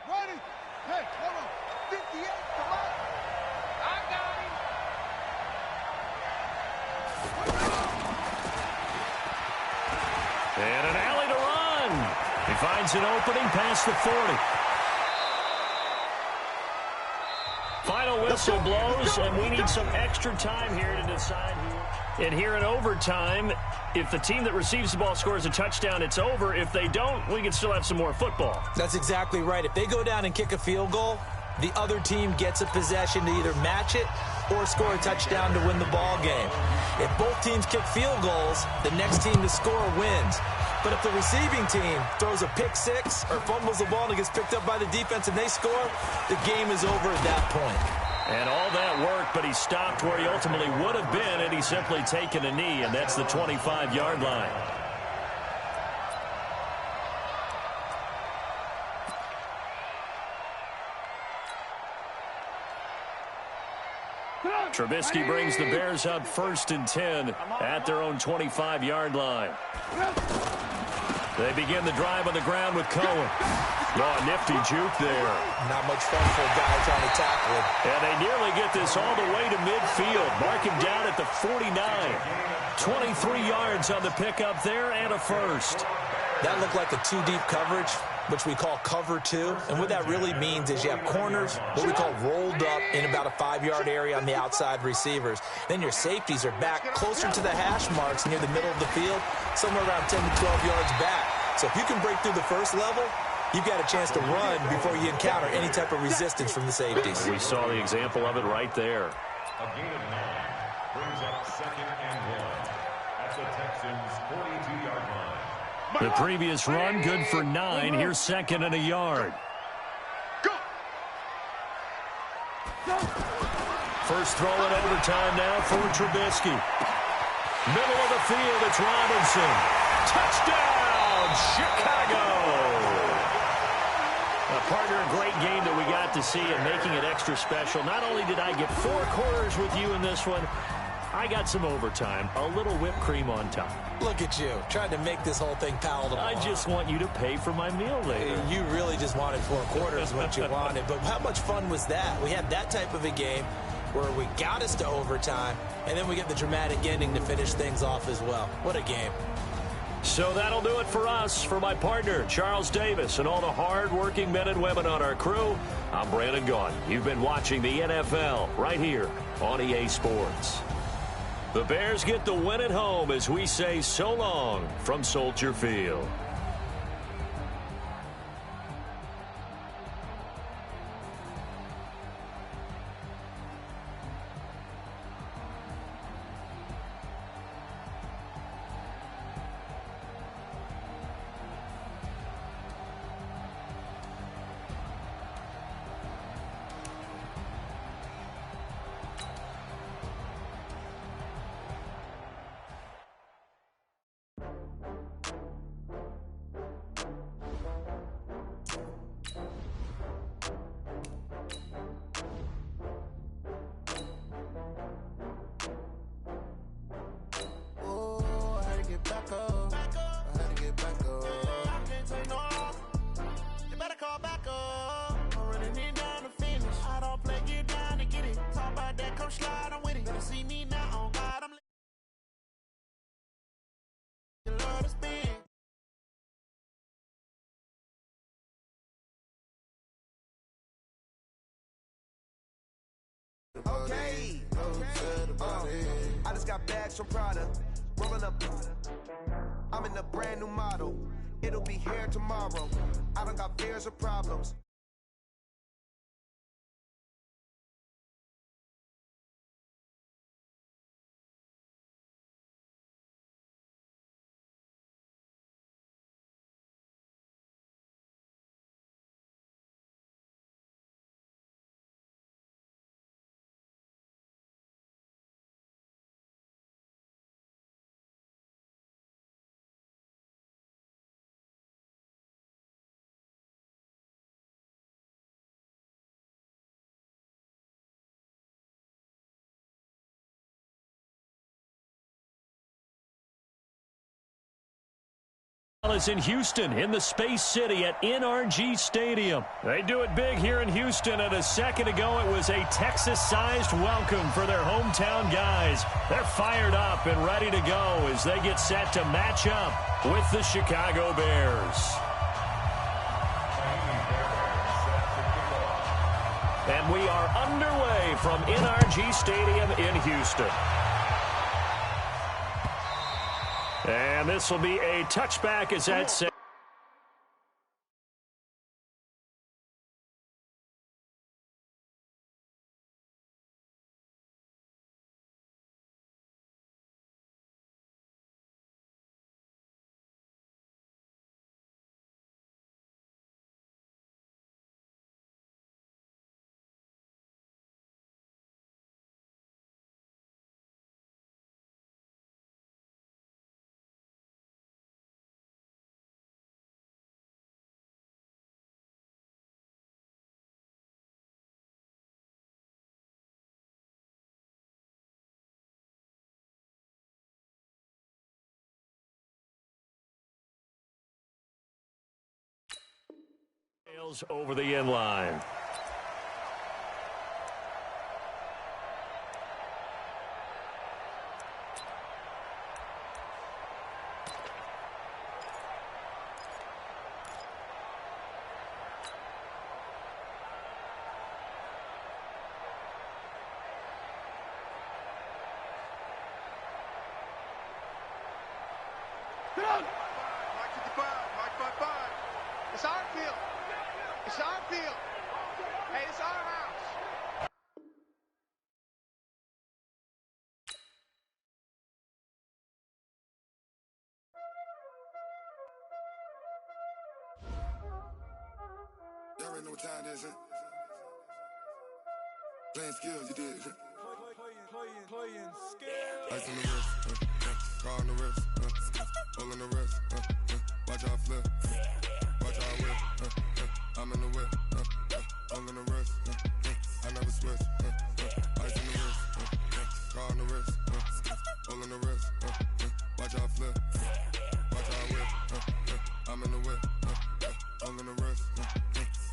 [SPEAKER 3] Ready? Hey, hold on. 58, come on. I got him.
[SPEAKER 2] And an alley to run. He finds an opening past the 40. Final whistle blows, and we need some extra time here to decide who. And here in overtime, if the team that receives the ball scores a touchdown, it's over. If they don't, we can still have some more football.
[SPEAKER 4] That's exactly right. If they go down and kick a field goal, the other team gets a possession to either match it or score a touchdown to win the ball game. If both teams kick field goals, the next team to score wins. But if the receiving team throws a pick six or fumbles the ball and it gets picked up by the defense and they score, the game is over at that point.
[SPEAKER 2] And all that work, but he stopped where he ultimately would have been, and he's simply taken a knee, and that's the 25-yard line. Trubisky brings the Bears up 1st and 10 at their own 25-yard line. They begin the drive on the ground with Cohen. Oh, nifty juke there.
[SPEAKER 4] Not much fun for a guy trying to tackle him.
[SPEAKER 2] And they nearly get this all the way to midfield. Mark him down at the 49. 23 yards on the pickup there and a first.
[SPEAKER 4] That looked like a two-deep coverage, which we call cover two. And what that really means is you have corners, what we call rolled up in about a 5-yard area on the outside receivers. Then your safeties are back closer to the hash marks near the middle of the field, somewhere around 10 to 12 yards back. So if you can break through the first level, you've got a chance to run before you encounter any type of resistance from the safeties.
[SPEAKER 2] We saw the example of it right there.
[SPEAKER 5] A gain of 9 brings up 2nd and 1 at the Texans' 42-yard line.
[SPEAKER 2] The previous run, good for 9. Here's 2nd and a yard. First throw in overtime now for Trubisky. Middle of the field, it's Robinson. Touchdown, Chicago! Partner, a great game that we got to see and making it extra special. Not only did I get 4 quarters with you in this one, I got some overtime, a little whipped cream on top.
[SPEAKER 4] Look at you, trying to make this whole thing palatable.
[SPEAKER 2] I just want you to pay for my meal later.
[SPEAKER 4] You really just wanted 4 quarters what you wanted. But how much fun was that? We had that type of a game where we got us to overtime, and then we get the dramatic ending to finish things off as well. What a game.
[SPEAKER 2] So that'll do it for us. For my partner, Charles Davis, and all the hard-working men and women on our crew, I'm Brandon Gaudin. You've been watching the NFL right here on EA Sports. The Bears get the win at home as we say so long from Soldier Field.
[SPEAKER 1] Slide, I'm with it. Better see me now on God, I'm love to spin.
[SPEAKER 6] I just got bags from Prada, rolling up. I'm in a brand new model. It'll be here tomorrow. I don't got fears or problems.
[SPEAKER 2] Is in Houston, in the Space City at NRG Stadium. They do it big here in Houston, and a second ago it was a Texas-sized welcome for their hometown guys. They're fired up and ready to go as they get set to match up with the Chicago Bears. And we are underway from NRG Stadium in Houston. And this will be a touchback as that set. Over the end line.
[SPEAKER 3] It's our field. It's our field. Hey, it's our house.
[SPEAKER 1] Y'all already know what time it is, huh? Playing skills, you did. Playing skills. Ice on the wrist, car on the wrist, hole in the wrist, watch how I flip, watch how I whip, I'm in the whip, hole in the wrist, I never switch, ice on the wrist, car on the wrist, hole in the wrist, watch how I flip, watch how I whip, I'm in the whip, hole in the wrist,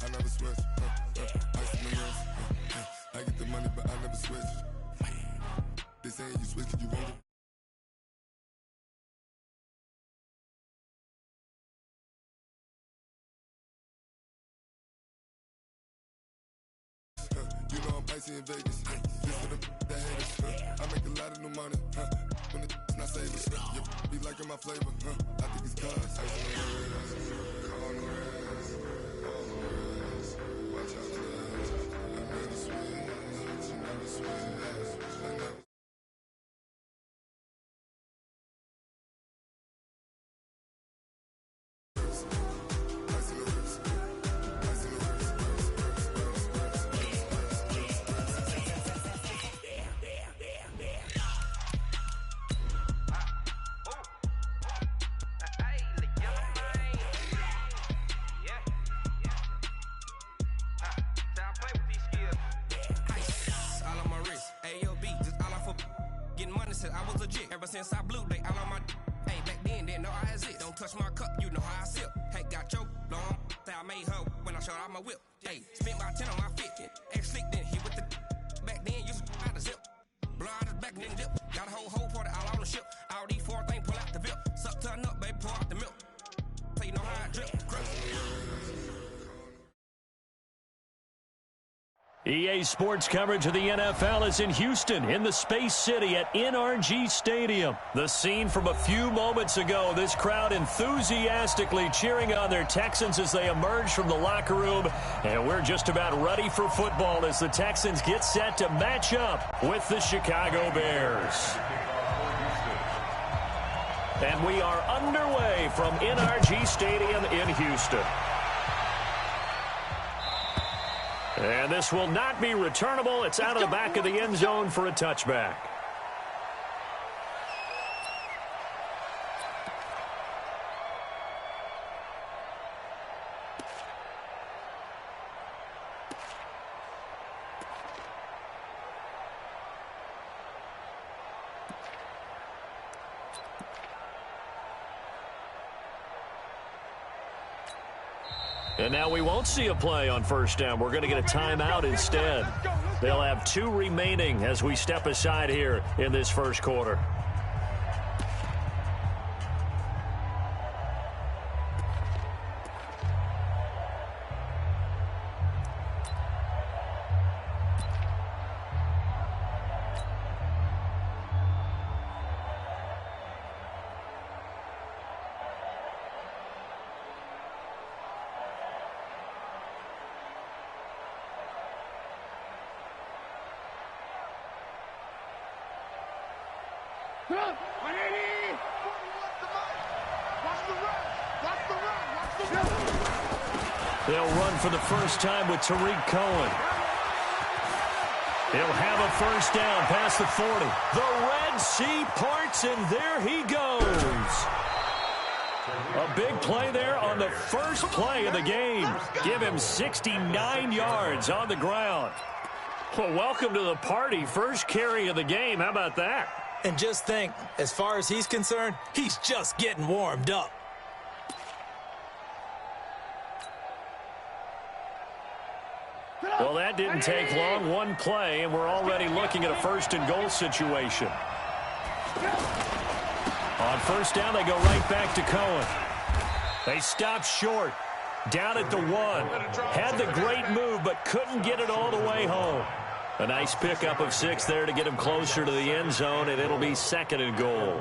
[SPEAKER 1] I never switch, ice on the wrist, I get the money but I never switch. They saying you switch 'cause you won't. You know I'm icy in Vegas. This for the that haters. I make a lot of new money. When it's not savings. You be liking my flavor. I think it's cause. Ice on the wrist. Car on the wrist. All the wrist. Watch out for this. I never switch. I never switch. I never.
[SPEAKER 7] I was legit ever since I blew they all on my hey back then didn't know I had it. Don't touch my cup, you know how I sip. Hey, got your long say I made her when I showed out my whip. Hey, spent my 10 on my fit. Ex slick then hit with the back then used to out the zip. Blow out his back then dip. Got a whole party all on the ship. All these four things pull out the VIP. Suck turn up, baby, pour out the milk. So you know how I drip.
[SPEAKER 2] EA Sports coverage of the NFL is in Houston, in the Space City at NRG Stadium. The scene from a few moments ago, this crowd enthusiastically cheering on their Texans as they emerge from the locker room. And we're just about ready for football as the Texans get set to match up with the Chicago Bears. And we are underway from NRG Stadium in Houston. And this will not be returnable. It's out of the back of the end zone for a touchback. And now we won't see a play on first down. We're going to get a timeout instead. They'll have 2 remaining as we step aside here in this first quarter. They'll run for the first time with Tariq Cohen. He'll have a first down past the 40. The Red Sea parts, and there he goes. A big play there on the first play of the game. Give him 69 yards on the ground. Well, welcome to the party. First carry of the game. How about that?
[SPEAKER 4] And just think, as far as he's concerned, he's just getting warmed up.
[SPEAKER 2] Well, that didn't take long. One play, and we're already looking at a first-and-goal situation. On first down, they go right back to Cohen. They stop short. Down at the 1. Had the great move, but couldn't get it all the way home. A nice pickup of 6 there to get him closer to the end zone, and it'll be second and goal.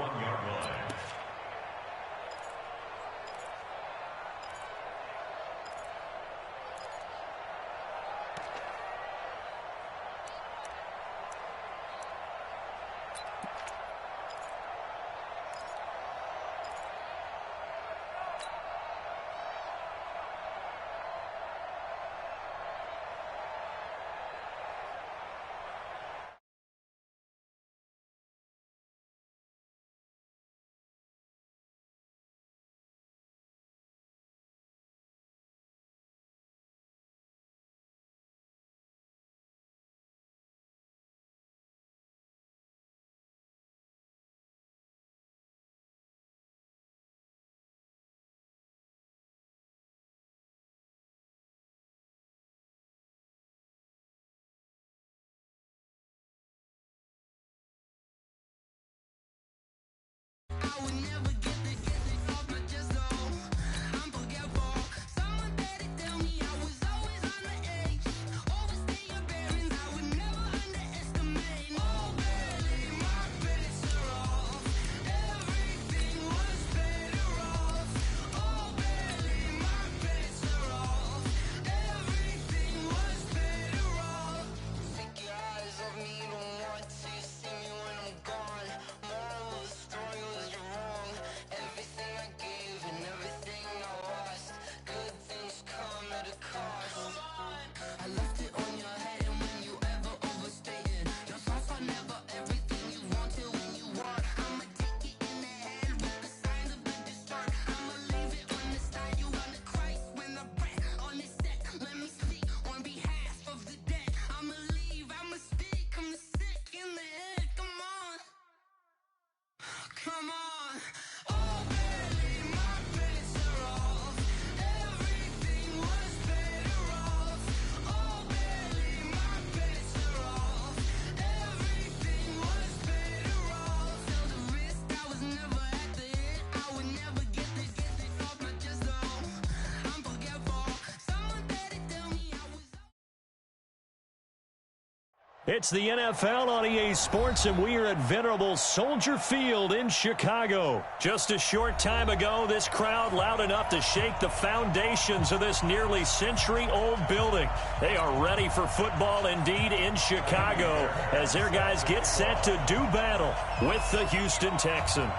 [SPEAKER 2] It's the NFL on EA Sports, and we are at venerable Soldier Field in Chicago. Just a short time ago, this crowd loud enough to shake the foundations of this nearly century-old building. They are ready for football indeed in Chicago as their guys get set to do battle with the Houston Texans.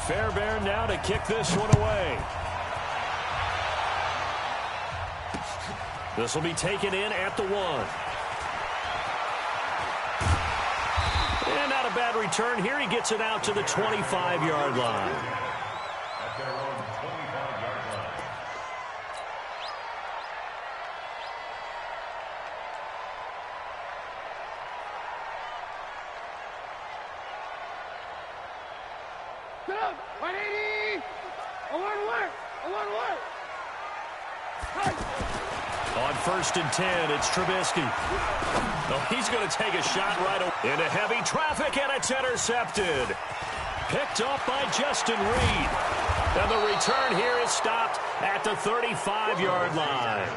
[SPEAKER 2] Fairbairn now to kick this one away. This will be taken in at the 1. And not a bad return here. He gets it out to the 25-yard line.
[SPEAKER 5] At their own 25-yard line.
[SPEAKER 3] Get up! 180! I want to work! I want to work!
[SPEAKER 2] On 1st and 10, it's Trubisky. Oh, he's going to take a shot right into heavy traffic, and it's intercepted. Picked off by Justin Reed. And the return here is stopped at the 35-yard line.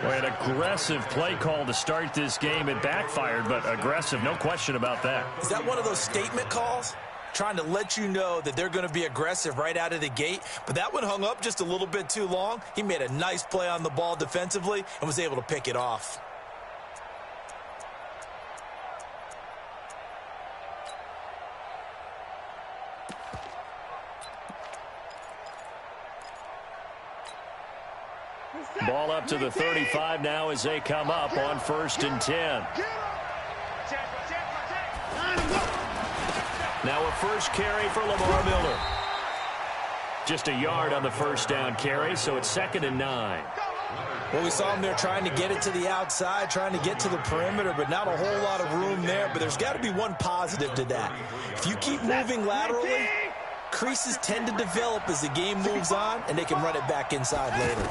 [SPEAKER 2] Well, an aggressive play call to start this game. It backfired, but aggressive, no question about that.
[SPEAKER 4] Is that one of those statement calls? Trying to let you know that they're going to be aggressive right out of the gate. But that one hung up just a little bit too long. He made a nice play on the ball defensively and was able to pick it off.
[SPEAKER 2] Ball up to the 35 now as they come up on 1st and 10. Now a first carry for Lamar Miller. Just a yard on the first down carry, so it's 2nd and 9.
[SPEAKER 4] Well, we saw him there trying to get it to the outside, trying to get to the perimeter, but not a whole lot of room there. But there's got to be one positive to that. If you keep moving laterally, creases tend to develop as the game moves on, and they can run it back inside later.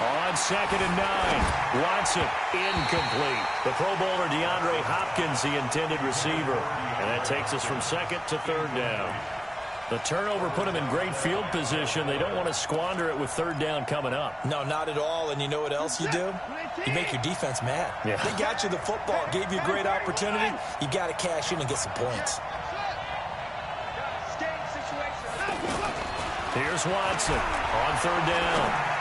[SPEAKER 2] On 2nd and 9, Watson, incomplete. The Pro Bowler DeAndre Hopkins, the intended receiver. And that takes us from 2nd to 3rd down. The turnover put them in great field position. They don't want to squander it with 3rd down coming up.
[SPEAKER 4] No, not at all. And you know what else you do? You make your defense mad.
[SPEAKER 2] Yeah.
[SPEAKER 4] They got you the football, gave you a great opportunity. You got to cash in and get some points.
[SPEAKER 2] Here's Watson on 3rd down.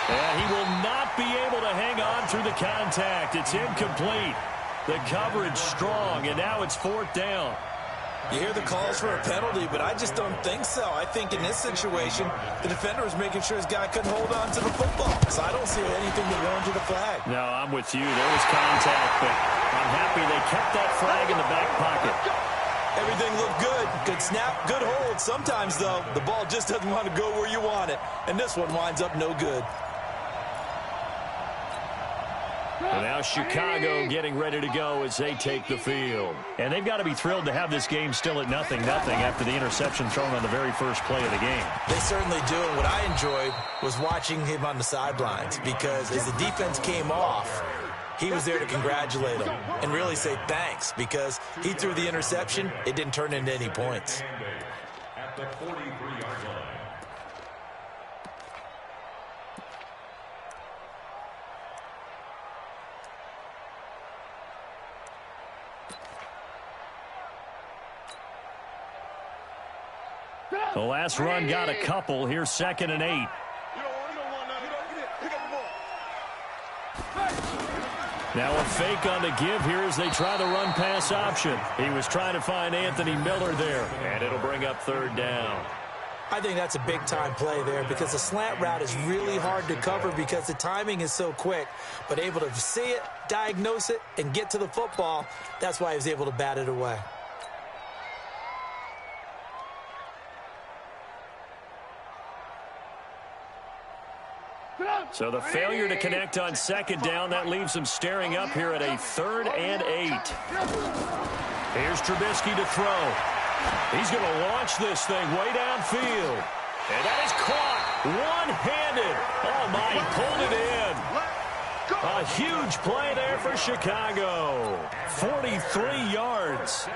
[SPEAKER 2] And he will not be able to hang on through the contact. It's incomplete. The coverage strong, and now it's 4th down.
[SPEAKER 4] You hear the calls for a penalty, but I just don't think so. I think in this situation, the defender was making sure his guy couldn't hold on to the football. So I don't see anything that warranted a flag.
[SPEAKER 2] No, I'm with you. There was contact, but I'm happy they kept that flag in the back pocket.
[SPEAKER 4] Everything looked good. Good snap, good hold. Sometimes, though, the ball just doesn't want to go where you want it. And this one winds up no good.
[SPEAKER 2] And now Chicago getting ready to go as they take the field. And they've got to be thrilled to have this game still at 0-0 after the interception thrown on the very first play of the game.
[SPEAKER 4] They certainly do. And what I enjoyed was watching him on the sidelines because as the defense came off, he was there to congratulate them and really say thanks because he threw the interception. It didn't turn into any points.
[SPEAKER 5] At the 43-yard line.
[SPEAKER 2] The last run got a couple. Here's 2nd and 8. Now a fake on the give here as they try the run-pass option. He was trying to find Anthony Miller there, and it'll bring up 3rd down.
[SPEAKER 4] I think that's a big-time play there because the slant route is really hard to cover because the timing is so quick. But able to see it, diagnose it, and get to the football, that's why he was able to bat it away.
[SPEAKER 2] So the failure to connect on 2nd down, that leaves them staring up here at a 3rd and 8. Here's Trubisky to throw. He's going to launch this thing way downfield. And that is caught one-handed. Oh, my, he pulled it in. A huge play there for Chicago. 43 yards.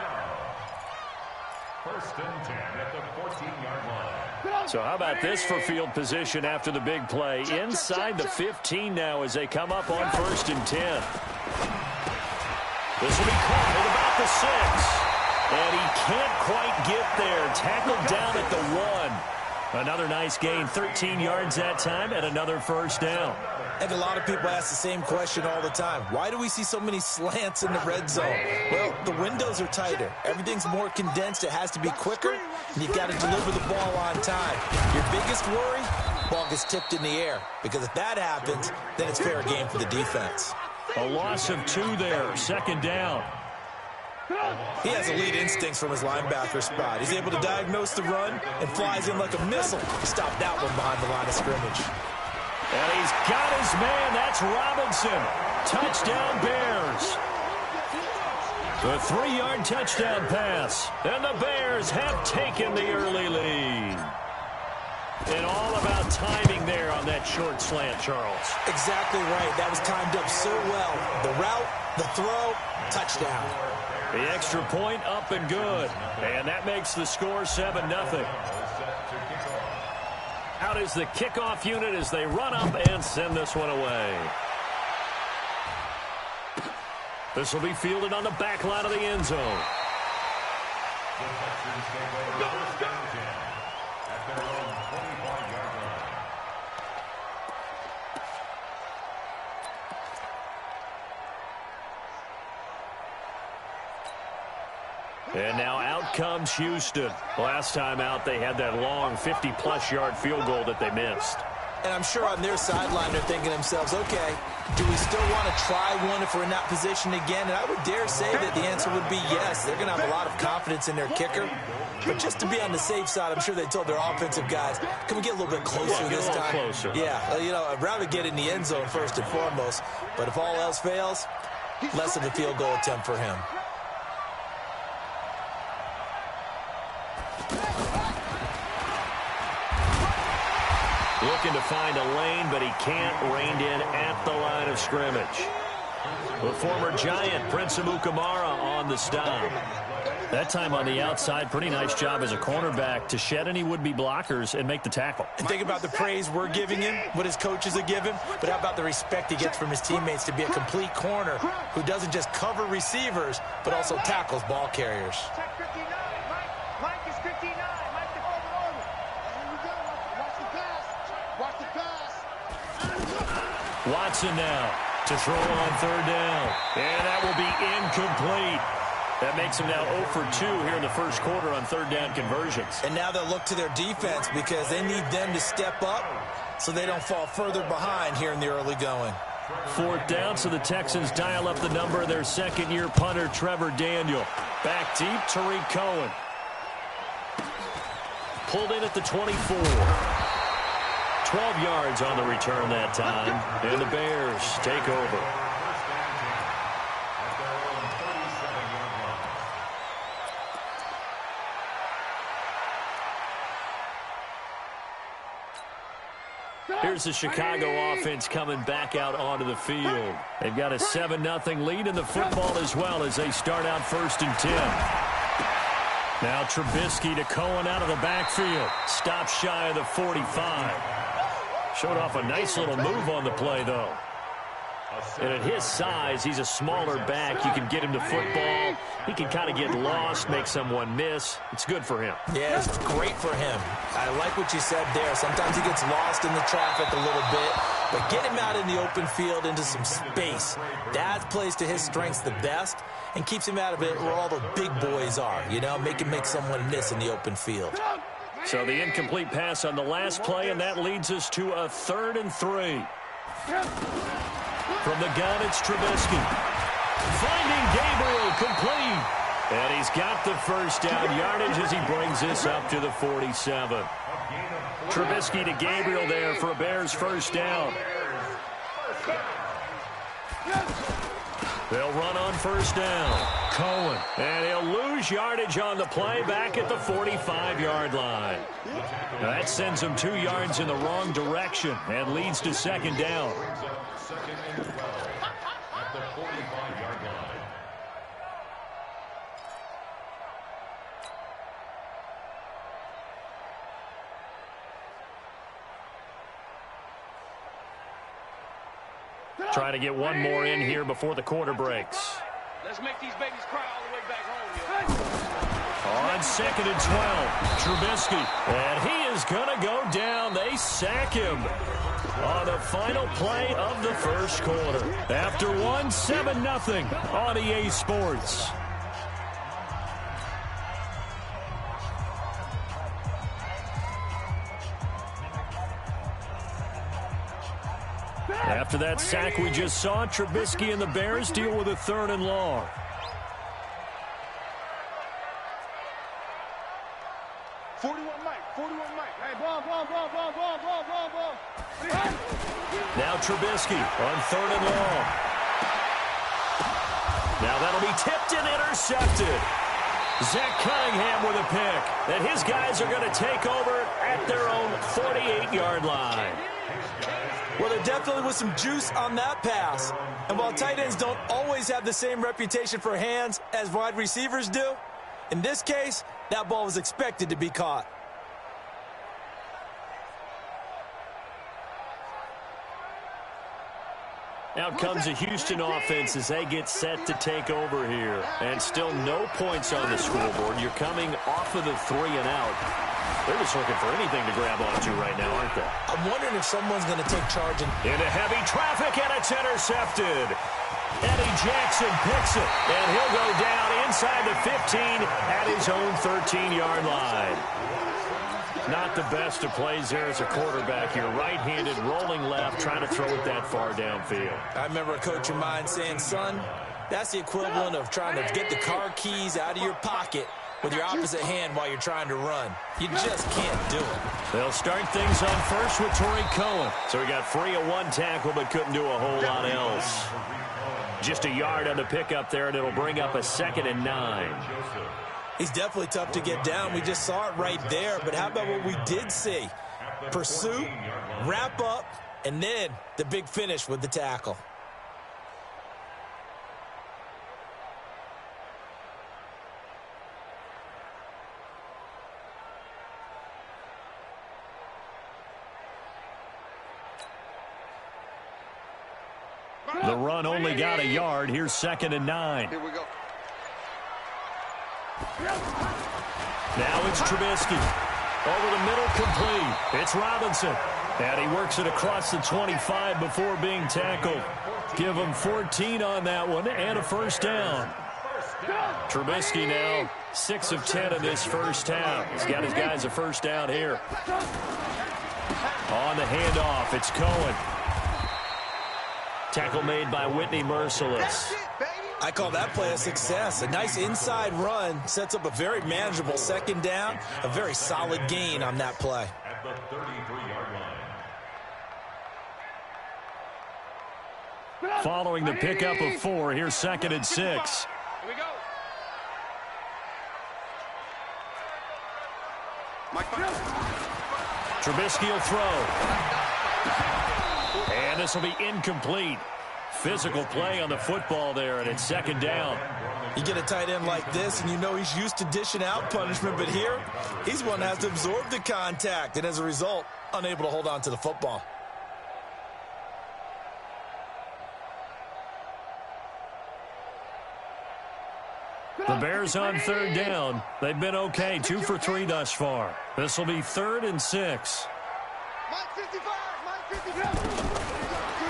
[SPEAKER 5] 1st and 10 at the 14-yard line.
[SPEAKER 2] So how about this for field position after the big play? Inside the 15 now as they come up on 1st and 10. This will be caught at about the 6. And he can't quite get there. Tackled down at the 1. Another nice gain, 13 yards that time, and another first down.
[SPEAKER 4] And a lot of people ask the same question all the time. Why do we see so many slants in the red zone? Well, the windows are tighter. Everything's more condensed. It has to be quicker, and you've got to deliver the ball on time. Your biggest worry, ball gets tipped in the air. Because if that happens, then it's fair game for the defense.
[SPEAKER 2] A loss of 2 there, 2nd down.
[SPEAKER 4] He has elite instincts from his linebacker spot. He's able to diagnose the run and flies in like a missile. He stopped that one behind the line of scrimmage.
[SPEAKER 2] And he's got his man. That's Robinson. Touchdown, Bears. The 3-yard touchdown pass. And the Bears have taken the early lead. And all about timing there on that short slant, Charles.
[SPEAKER 4] Exactly right. That was timed up so well. The route, the throw, touchdown.
[SPEAKER 2] The extra point up and good. And that makes the score 7-0. Out is the kickoff unit as they run up and send this one away. This will be fielded on the back line of the end zone. And now out comes Houston. Last time out, they had that long 50-plus yard field goal that they missed.
[SPEAKER 4] And I'm sure on their sideline they're thinking to themselves, okay, do we still want to try one if we're in that position again? And I would dare say that the answer would be yes. They're going to have a lot of confidence in their kicker. But just to be on the safe side, I'm sure they told their offensive guys, can we get a little bit closer this time?
[SPEAKER 2] Closer.
[SPEAKER 4] Yeah, I'd rather get in the end zone first and foremost. But if all else fails, less of a field goal attempt for him.
[SPEAKER 2] Looking to find a lane, but he can't. Reined in at the line of scrimmage. The former Giant, Prince Amukamara, on the stop. That time on the outside, pretty nice job as a cornerback to shed any would-be blockers and make the tackle.
[SPEAKER 4] And think about the praise we're giving him, what his coaches are giving, but how about the respect he gets from his teammates to be a complete corner who doesn't just cover receivers, but also tackles ball carriers.
[SPEAKER 2] Watson now to throw on 3rd down. And that will be incomplete. That makes him now 0 for 2 here in the first quarter on 3rd down conversions.
[SPEAKER 4] And now they'll look to their defense because they need them to step up so they don't fall further behind here in the early going.
[SPEAKER 2] 4th down, so the Texans dial up the number of their second-year punter, Trevor Daniel. Back deep, Tariq Cohen. Pulled in at the 24. 12 yards on the return that time, and the Bears take over. Here's the Chicago offense coming back out onto the field. They've got a 7-0 lead in the football as well as they start out 1st and 10. Now Trubisky to Cohen out of the backfield. Stops shy of the 45. Showed off a nice little move on the play, though. And at his size, he's a smaller back. You can get him to football. He can kind of get lost, make someone miss. It's good for him.
[SPEAKER 4] Yeah, it's great for him. I like what you said there. Sometimes he gets lost in the traffic a little bit. But get him out in the open field into some space. That plays to his strengths the best and keeps him out of it where all the big boys are. Make him make someone miss in the open field.
[SPEAKER 2] So the incomplete pass on the last play, and that leads us to a 3rd and 3. From the gun, it's Trubisky. Finding Gabriel complete. And he's got the first down yardage as he brings this up to the 47. Trubisky to Gabriel there for a Bears first down. They'll run on 1st down. Cohen. And he'll lose yardage on the play back at the 45-yard line. Now that sends him 2 yards in the wrong direction and leads to 2nd down. Trying to get one more in here before the quarter breaks.
[SPEAKER 8] Let's make these babies cry all the way back home,
[SPEAKER 2] On 2nd and 12, Trubisky. And he is going to go down. They sack him on the final play of the first quarter. After 7-0 on EA Sports. After that sack we just saw, Trubisky and the Bears deal with a 3rd and long. Now Trubisky on 3rd and long. Now that'll be tipped and intercepted. Zach Cunningham with a pick. And his guys are going to take over at their own 48-yard line.
[SPEAKER 4] Well, there definitely was some juice on that pass. And while tight ends don't always have the same reputation for hands as wide receivers do, in this case, that ball was expected to be caught.
[SPEAKER 2] Out comes the Houston offense as they get set to take over here. And still no points on the scoreboard. You're coming off of the 3 and out. They're just looking for anything to grab onto right now, aren't they?
[SPEAKER 4] I'm wondering if someone's going to take charge.
[SPEAKER 2] Into heavy traffic, and it's intercepted. Eddie Jackson picks it, and he'll go down inside the 15 at his own 13-yard line. Not the best of plays there as a quarterback. You're right-handed, rolling left, trying to throw it that far downfield.
[SPEAKER 4] I remember a coach of mine saying, son, that's the equivalent of trying to get the car keys out of your pocket with your opposite hand while you're trying to run. You just can't do it.
[SPEAKER 2] They'll start things on first with Torrey Cohen. So he got free of 1 tackle but couldn't do a whole lot else. Just a yard on the pickup there, and it'll bring up a 2nd and 9.
[SPEAKER 4] He's definitely tough to get down. We just saw it right there. But how about what we did see? Pursuit, wrap up, and then the big finish with the tackle.
[SPEAKER 2] The run only got a yard. Here's 2nd and 9.
[SPEAKER 3] Here we go.
[SPEAKER 2] Now it's Trubisky. Over the middle, complete. It's Robinson. And he works it across the 25 before being tackled. Give him 14 on that one and a first down. Trubisky now 6 of 10 in this first half. He's got his guys a first down here. On the handoff, it's Cohen. Tackle made by Whitney Merciless.
[SPEAKER 4] I call that play a success. A nice inside run sets up a very manageable 2nd down. A very solid gain on that play.
[SPEAKER 5] At the 33-yard line.
[SPEAKER 2] Following the pickup of 4, here's 2nd and 6.
[SPEAKER 8] Here we go.
[SPEAKER 2] Trubisky will throw. And this will be incomplete. Physical play on the football there, and it's 2nd down.
[SPEAKER 4] You get a tight end like this, and you know he's used to dishing out punishment, but here, he's one that has to absorb the contact, and as a result, unable to hold on to the football.
[SPEAKER 2] The Bears on 3rd down. They've been okay, 2 for 3 thus far. This will be 3rd and 6.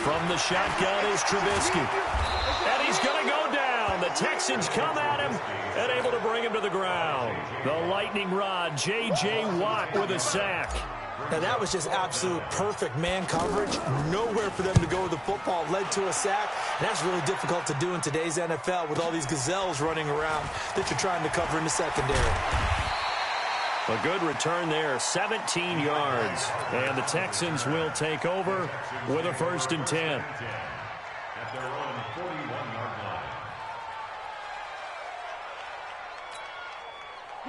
[SPEAKER 2] From the shotgun is Trubisky. And he's going to go down. The Texans come at him and able to bring him to the ground. The lightning rod, J.J. Watt with a sack.
[SPEAKER 4] Now, that was just absolute perfect man coverage. Nowhere for them to go with the football. Led to a sack. And that's really difficult to do in today's NFL with all these gazelles running around that you're trying to cover in the secondary.
[SPEAKER 2] A good return there, 17 yards. And the Texans will take over with a 1st and 10.
[SPEAKER 5] At their own 41-yard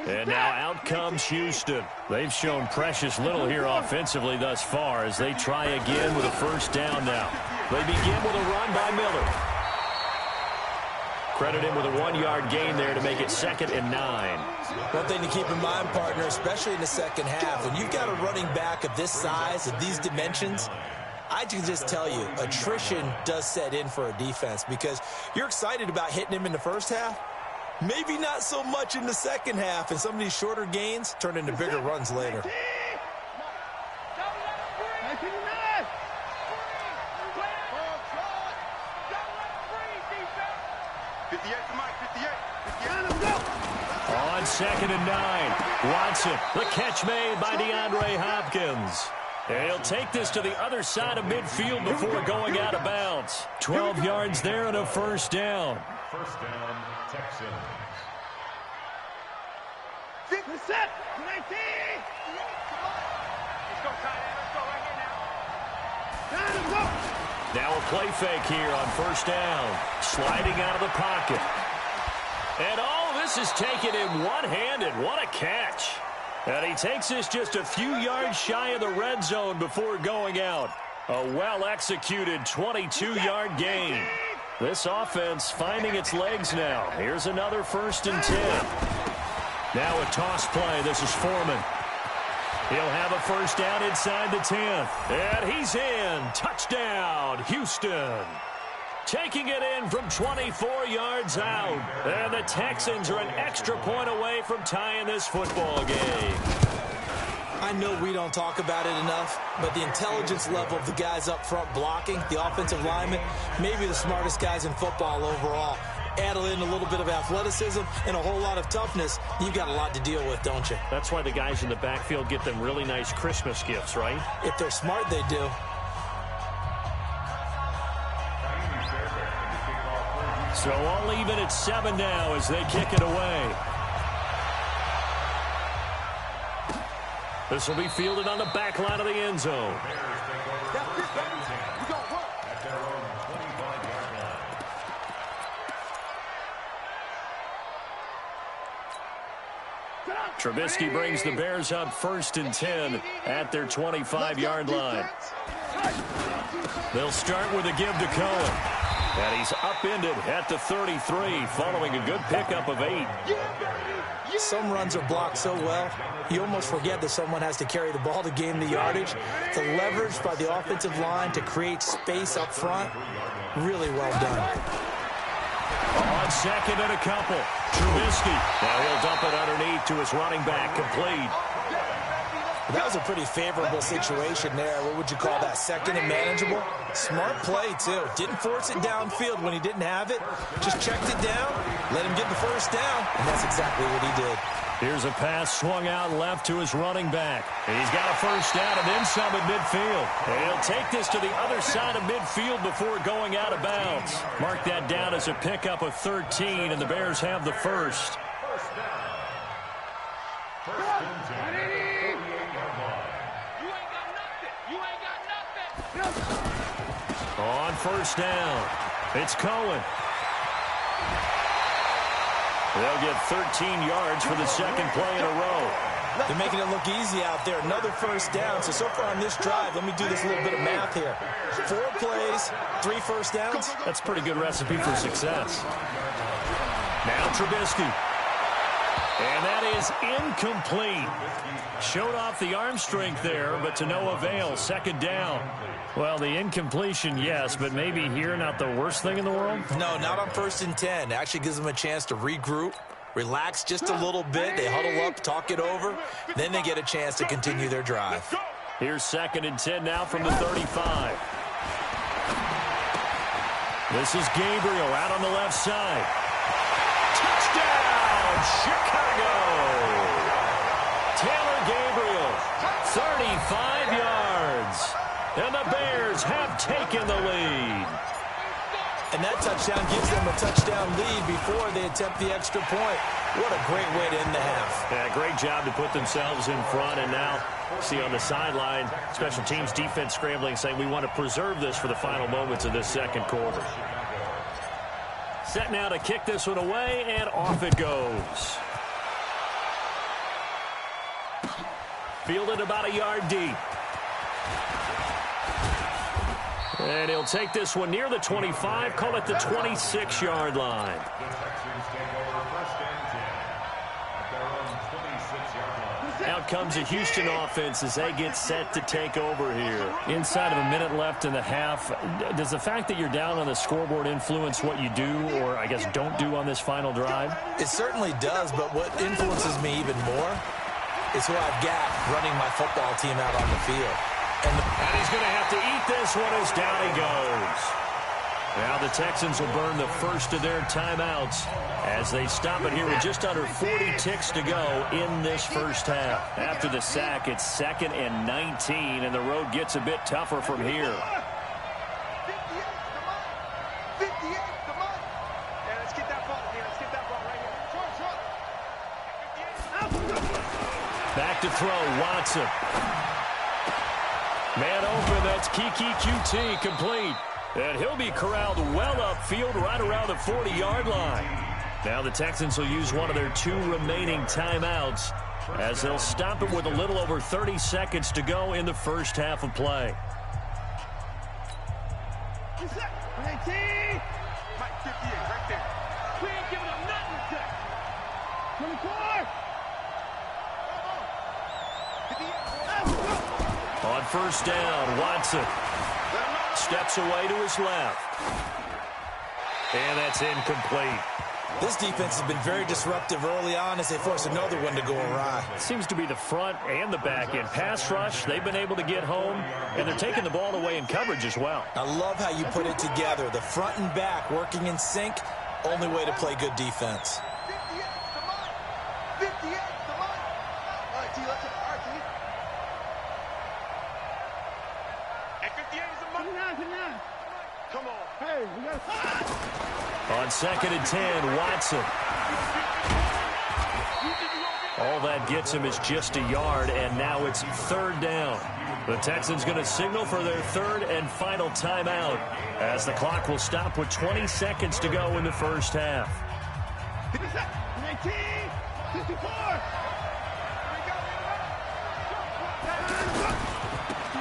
[SPEAKER 5] line.
[SPEAKER 2] And now out comes Houston. They've shown precious little here offensively thus far as they try again with a first down now. They begin with a run by Miller. Credit him with a 1-yard gain there to make it 2nd and 9.
[SPEAKER 4] One thing to keep in mind, partner, especially in the second half, when you've got a running back of this size, of these dimensions, I can just tell you, attrition does set in for a defense because you're excited about hitting him in the first half. Maybe not so much in the second half, and some of these shorter gains turn into bigger runs later.
[SPEAKER 2] On 2nd and 9, Watson, the catch made by DeAndre Hopkins. And he'll take this to the other side of midfield before going out of bounds. 12 yards there and a first down.
[SPEAKER 5] First down, Texans.
[SPEAKER 3] Set. 19. Let's go, tight end. Let's go right here now.
[SPEAKER 2] Now a play fake here on first down. Sliding out of the pocket. And this is taken in one-handed. What a catch. And he takes this just a few yards shy of the red zone before going out. A well-executed 22-yard gain. This offense finding its legs now. Here's another 1st and 10. Now a toss play. This is Foreman. He'll have a first down inside the 10th. And he's in. Touchdown, Houston. Taking it in from 24 yards out. And the Texans are an extra point away from tying this football game.
[SPEAKER 4] I know we don't talk about it enough, but the intelligence level of the guys up front blocking, the offensive linemen, maybe the smartest guys in football overall. Add in a little bit of athleticism and a whole lot of toughness, you've got a lot to deal with, don't you?
[SPEAKER 2] That's why the guys in the backfield get them really nice Christmas gifts, right?
[SPEAKER 4] If they're smart, they do.
[SPEAKER 2] So all even at 7 now as they kick it away. This will be fielded on the back line of the end zone. Trubisky brings the Bears up 1st and 10 at their 25-yard line. They'll start with a give to Cohen. And he's upended at the 33 following a good pickup of 8.
[SPEAKER 4] Some runs are blocked so well, you almost forget that someone has to carry the ball to gain the yardage. The leverage by the offensive line to create space up front, really well done.
[SPEAKER 2] On 2nd and a couple, Trubisky. Now he'll dump it underneath to his running back, complete.
[SPEAKER 4] That was a pretty favorable situation there. What would you call that? 2nd and manageable? Smart play, too. Didn't force it downfield when he didn't have it. Just checked it down, let him get the first down, and that's exactly what he did.
[SPEAKER 2] Here's a pass swung out left to his running back. And he's got a first down and then some at midfield. And he'll take this to the other side of midfield before going out of bounds. Mark that down as a pickup of 13, and the Bears have the first. On first down, it's Cohen. They'll get 13 yards for the second play in a row.
[SPEAKER 4] They're making it look easy out there. Another first down. So far on this drive, let me do this little bit of math here. 4 plays, 3 first downs.
[SPEAKER 2] That's a pretty good recipe for success. Now Trubisky. And that is incomplete. Showed off the arm strength there, but to no avail. 2nd down. Well, the incompletion, yes, but maybe here not the worst thing in the world?
[SPEAKER 4] No, not on 1st and 10. Actually gives them a chance to regroup, relax just a little bit. They huddle up, talk it over. Then they get a chance to continue their drive.
[SPEAKER 2] Here's 2nd and 10 now from the 35. This is Gabriel out on the left side. Touchdown, Chicago! Taylor Gabriel, 35 yards. And the Bears have taken the lead.
[SPEAKER 4] And that touchdown gives them a touchdown lead before they attempt the extra point. What a great way to end the half.
[SPEAKER 2] Yeah, great job to put themselves in front. And now, see on the sideline, special teams defense scrambling, saying we want to preserve this for the final moments of this second quarter. Set now to kick this one away, and off it goes. Fielded about a yard deep. And he'll take this one near the 25, call it the 26-yard line. Now out comes a Houston offense as they get set to take over here.
[SPEAKER 9] Inside of a minute left in the half, does the fact that you're down on the scoreboard influence what you do, or I guess don't do on this final drive?
[SPEAKER 4] It certainly does, but what influences me even more is who I've got running my football team out on the field.
[SPEAKER 2] And he's going to have to eat this one as down he goes. Now the Texans will burn the first of their timeouts as they stop it here with just under 40 ticks to go in this first half. After the sack, it's 2nd and 19, and the road gets a bit tougher from here.
[SPEAKER 3] 58, come on. Yeah, let's get that ball here. Let's get that ball right here.
[SPEAKER 2] Back to throw, Watson. Man open, that's Kiki QT complete. And he'll be corralled well upfield right around the 40-yard line. Now the Texans will use one of their 2 remaining timeouts as they'll stop it with a little over 30 seconds to go in the first half of play.
[SPEAKER 3] Mike 58, right there. We ain't giving up nothing today. 24.
[SPEAKER 2] On first down, Watson steps away to his left. And that's incomplete.
[SPEAKER 4] This defense has been very disruptive early on as they force another one to go awry.
[SPEAKER 2] Seems to be the front and the back end. Pass rush, they've been able to get home, and they're taking the ball away in coverage as well.
[SPEAKER 4] I love how you put it together. The front and back working in sync, only way to play good defense.
[SPEAKER 3] 58, come on. 58, come on. All right, T, let's hit. All right, T. And 58 is a money. 59. Come on. Hey, we got
[SPEAKER 2] On 2nd and 10, Watson. All that gets him is just a yard, and now it's 3rd down. The Texans going to signal for their 3rd and final timeout as the clock will stop with 20 seconds to go in the first half.
[SPEAKER 3] 19, 54.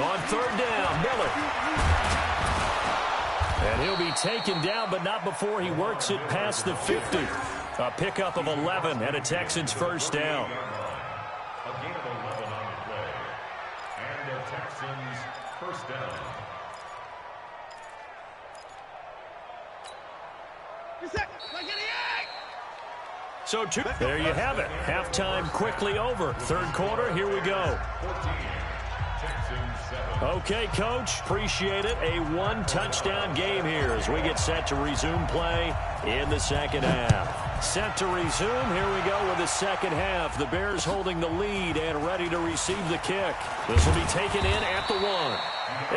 [SPEAKER 2] On 3rd down, Miller. And he'll be taken down, but not before he works it past the 50. A pickup of 11 and a Texans first down.
[SPEAKER 5] A gain of 11 on the play. And the Texans first down.
[SPEAKER 2] So there you have it. Halftime quickly over. 3rd quarter, here we go.
[SPEAKER 5] 14. Texans 7.
[SPEAKER 2] Okay, Coach, appreciate it. A 1-touchdown game here as we get set to resume play in the second half. Set to resume. Here we go with the second half. The Bears holding the lead and ready to receive the kick. This will be taken in at the 1.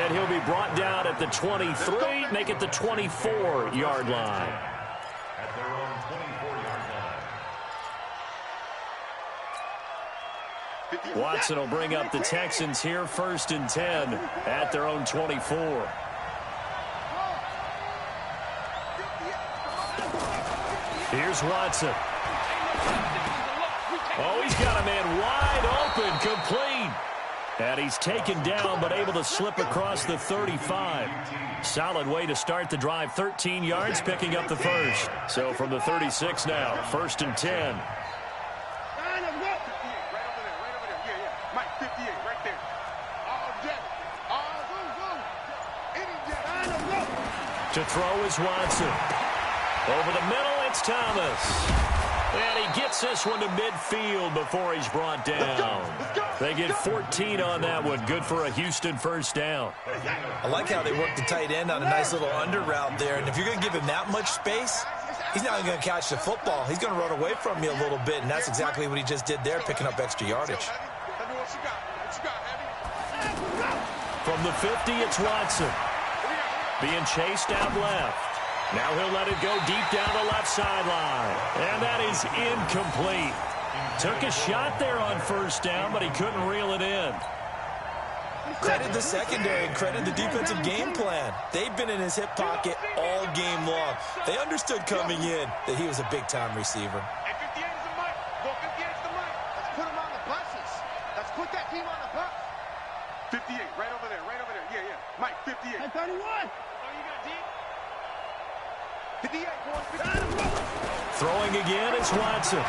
[SPEAKER 2] And he'll be brought down at the 23, make it the 24-yard line.
[SPEAKER 5] At their own 24-yard line.
[SPEAKER 2] Watson will bring up the Texans here, 1st and 10 at their own 24. Here's Watson. Oh, he's got a man wide open, complete. And he's taken down, but able to slip across the 35. Solid way to start the drive. 13 yards, picking up the first. So from the 36 now, 1st and 10.
[SPEAKER 3] Mike 58, right there. All jet. All go. Any jet.
[SPEAKER 2] To throw is Watson. Over the middle, it's Thomas. And he gets this one to midfield before he's brought down. They get 14 on that one. Good for a Houston first down.
[SPEAKER 4] I like how they work the tight end on a nice little under route there. And if you're going to give him that much space, he's not going to catch the football. He's going to run away from you a little bit, and that's exactly what he just did there, picking up extra yardage.
[SPEAKER 2] From the 50, it's Watson. Being chased out left. Now he'll let it go deep down the left sideline. And that is incomplete. Took a shot there on first down, but he couldn't reel it in.
[SPEAKER 4] Credit the secondary and credit the defensive game plan. They've been in his hip pocket all game long. They understood coming in that he was a big-time receiver.
[SPEAKER 3] And 58 is the Mike. Go 58 is the Mike. Let's put him on the buses. Let's put that team on the bus. 58, right over there, right over there. Yeah. Mike, 58. And 31. Oh, you got D? 58, boys.
[SPEAKER 2] Throwing again is Watson.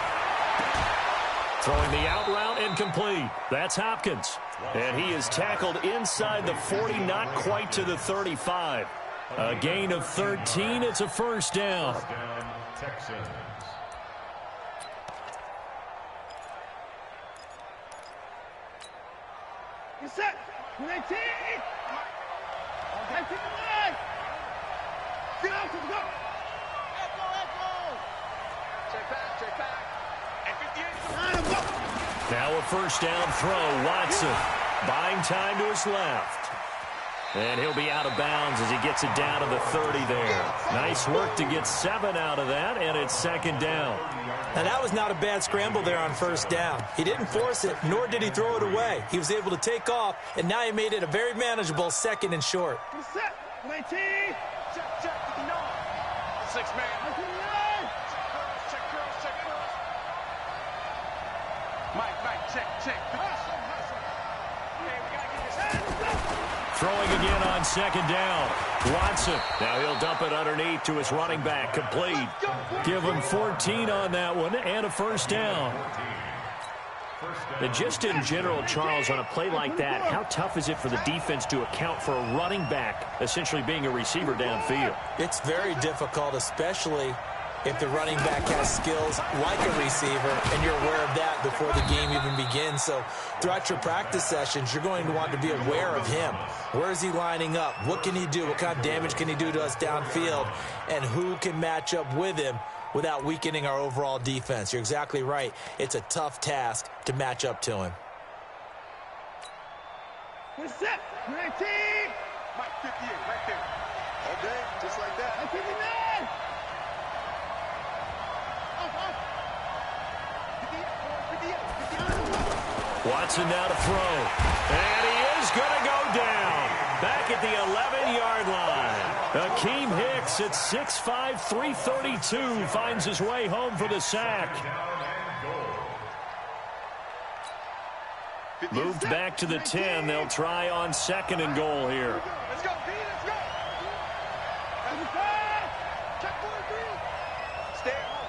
[SPEAKER 2] Throwing the out route incomplete. That's Hopkins. And he is tackled inside the 40, not quite to the 35. A gain of 13. It's a first down.
[SPEAKER 5] First down, Texans.
[SPEAKER 3] Get set. 19. Take the line. Get out. Let's go. Echo. Check back. And 58.
[SPEAKER 2] Now a first down throw. Watson buying time to his left. And he'll be out of bounds as he gets it down to the 30 there. Nice work to get 7 out of that, and it's second down.
[SPEAKER 4] Now, that was not a bad scramble there on first down. He didn't force it, nor did he throw it away. He was able to take off, and now he made it a very manageable second and short.
[SPEAKER 3] Set. 19. Check. 6 man. Check cross. Mike, check.
[SPEAKER 2] Throwing again on second down. Watson. Now he'll dump it underneath to his running back. Complete. Give him 14 on that one and a first down. And just in general, Charles, on a play like that, how tough is it for the defense to account for a running back essentially being a receiver downfield?
[SPEAKER 4] It's very difficult, especially if the running back has skills like a receiver, and you're aware of that before the game even begins. So throughout your practice sessions, you're going to want to be aware of him. Where is he lining up? What can he do? What kind of damage can he do to us downfield? And who can match up with him without weakening our overall defense? You're exactly right. It's a tough task to match up to him.
[SPEAKER 3] We're set. 19. Mike, 58, right there. Okay, just like that. 59.
[SPEAKER 2] Watson now to throw. And he is going to go down. Back at the 11-yard line. Akeem Hicks at 6'5", 332 finds his way home for the sack. Moved back to the 10. They'll try on second and goal here.
[SPEAKER 3] Let's go, B, let's go. Check 43. Stay at home.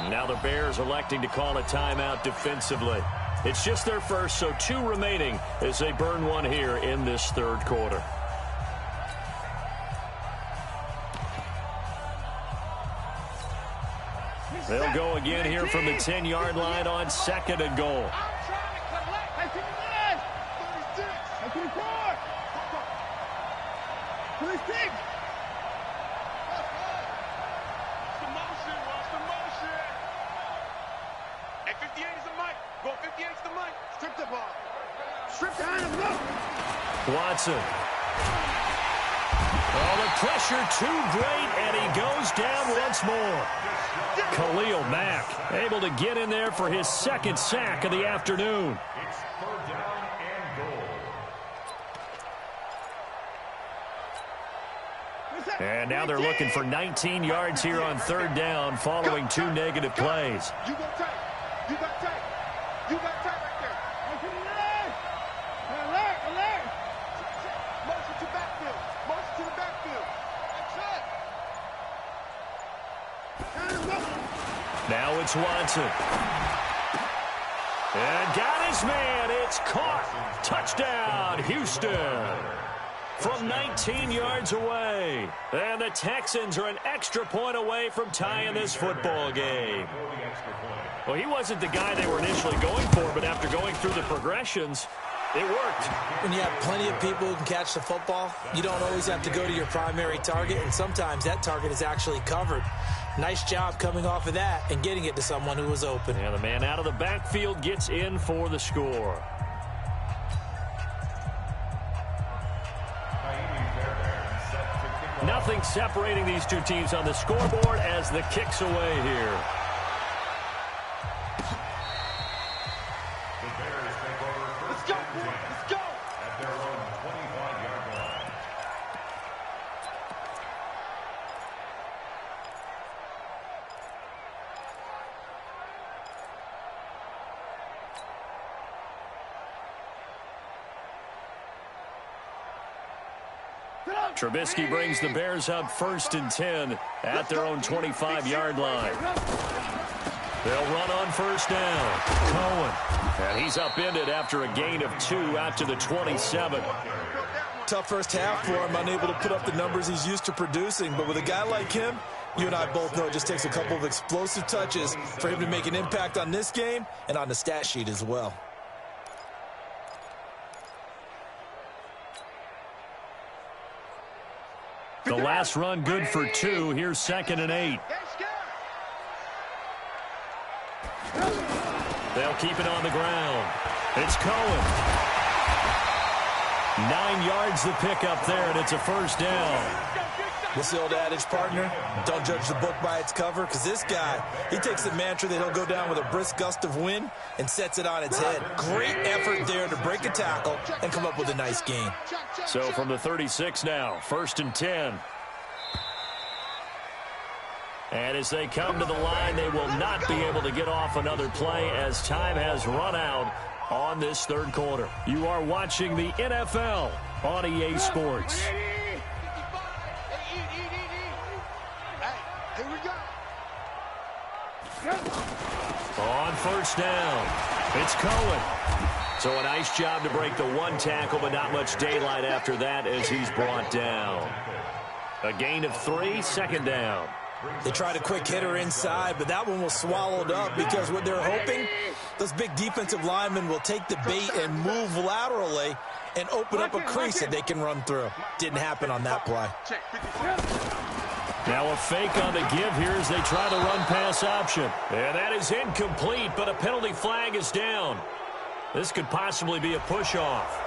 [SPEAKER 2] Now the Bears electing to call a timeout defensively. It's just their first, so 2 remaining as they burn one here in this third quarter. They'll go again here from the 10-yard line on second and goal. Watson. Oh, the pressure too great, and he goes down once more. Khalil Mack able to get in there for his second sack of the afternoon.
[SPEAKER 5] It's third down and goal.
[SPEAKER 2] And now they're looking for 19 yards here on third down following 2 negative plays.
[SPEAKER 3] You got tight. You got tight. You got tight right there. Alert. Motion to backfield. Motion to the backfield.
[SPEAKER 2] Now it's Watson. And got his man. It's caught. Touchdown, Houston. From 19 yards away. And the Texans are an extra point away from tying this football game. Well, he wasn't the guy they were initially going for, but after going through the progressions, it worked.
[SPEAKER 4] When you have plenty of people who can catch the football, you don't always have to go to your primary target, and sometimes that target is actually covered. Nice job coming off of that and getting it to someone who was open.
[SPEAKER 2] And the man out of the backfield gets in for the score. Nothing separating these two teams on the scoreboard as the kick's away here.
[SPEAKER 5] The Bears take over first and 10
[SPEAKER 3] Let's go.
[SPEAKER 5] at their own 25-yard line.
[SPEAKER 9] Trubisky brings the Bears up 1st and 10 at their own 25-yard line. They'll run on 1st down. Cohen. And he's upended after a gain of 2 out to the 27.
[SPEAKER 4] Tough first half for him, unable to put up the numbers he's used to producing. But with a guy like him, you and I both know it just takes a couple of explosive touches for him to make an impact on this game and on the stat sheet as well.
[SPEAKER 9] The last run good for 2. Here's 2nd and 8. They'll keep it on the ground. It's Cohen. 9 yards the pickup there, and it's a 1st down.
[SPEAKER 4] What's the old adage, partner? Don't judge the book by its cover, because this guy, he takes the mantra that he'll go down with a brisk gust of wind and sets it on its head. Great effort there to break a tackle and come up with a nice gain.
[SPEAKER 9] So from the 36 now, 1st and 10. And as they come to the line, they will not be able to get off another play as time has run out on this 3rd quarter. You are watching the NFL on EA Sports.
[SPEAKER 3] Here we go.
[SPEAKER 9] On 1st down, it's Cohen. So a nice job to break the 1 tackle, but not much daylight after that as he's brought down. A gain of 3, 2nd down.
[SPEAKER 4] They tried a quick hitter inside, but that one was swallowed up because what they're hoping, those big defensive linemen will take the bait and move laterally and open up a crease that they can run through. Didn't happen on that play.
[SPEAKER 9] Now a fake on the give here as they try to run pass option. And that is incomplete, but a penalty flag is down. This could possibly be a push-off.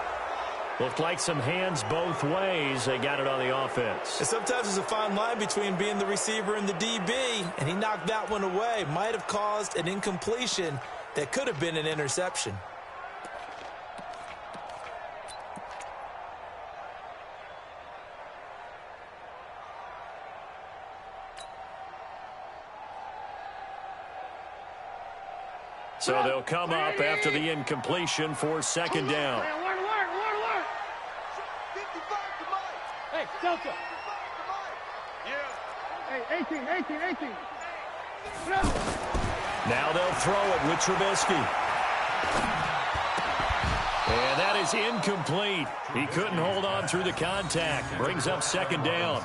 [SPEAKER 9] Looked like some hands both ways. They got it on the offense.
[SPEAKER 4] And sometimes there's a fine line between being the receiver and the DB, and he knocked that one away. Might have caused an incompletion that could have been an interception.
[SPEAKER 9] So they'll come up after the incompletion for 2nd down.
[SPEAKER 8] Hey, Delta. Hey, 18.
[SPEAKER 9] Now they'll throw it with Trubisky. And that is incomplete. He couldn't hold on through the contact. Brings up 2nd down.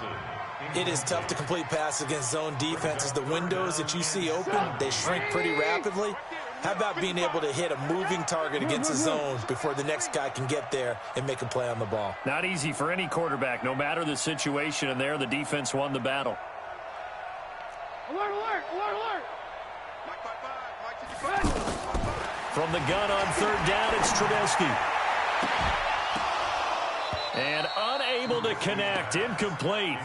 [SPEAKER 4] It is tough to complete passes against zone defenses. The windows that you see open, they shrink pretty rapidly. How about being able to hit a moving target against a zone before the next guy can get there and make a play on the ball?
[SPEAKER 9] Not easy for any quarterback, no matter the situation, and there the defense won the battle.
[SPEAKER 8] Alert.
[SPEAKER 9] From the gun on 3rd down, it's Trubisky. And unable to connect, incomplete.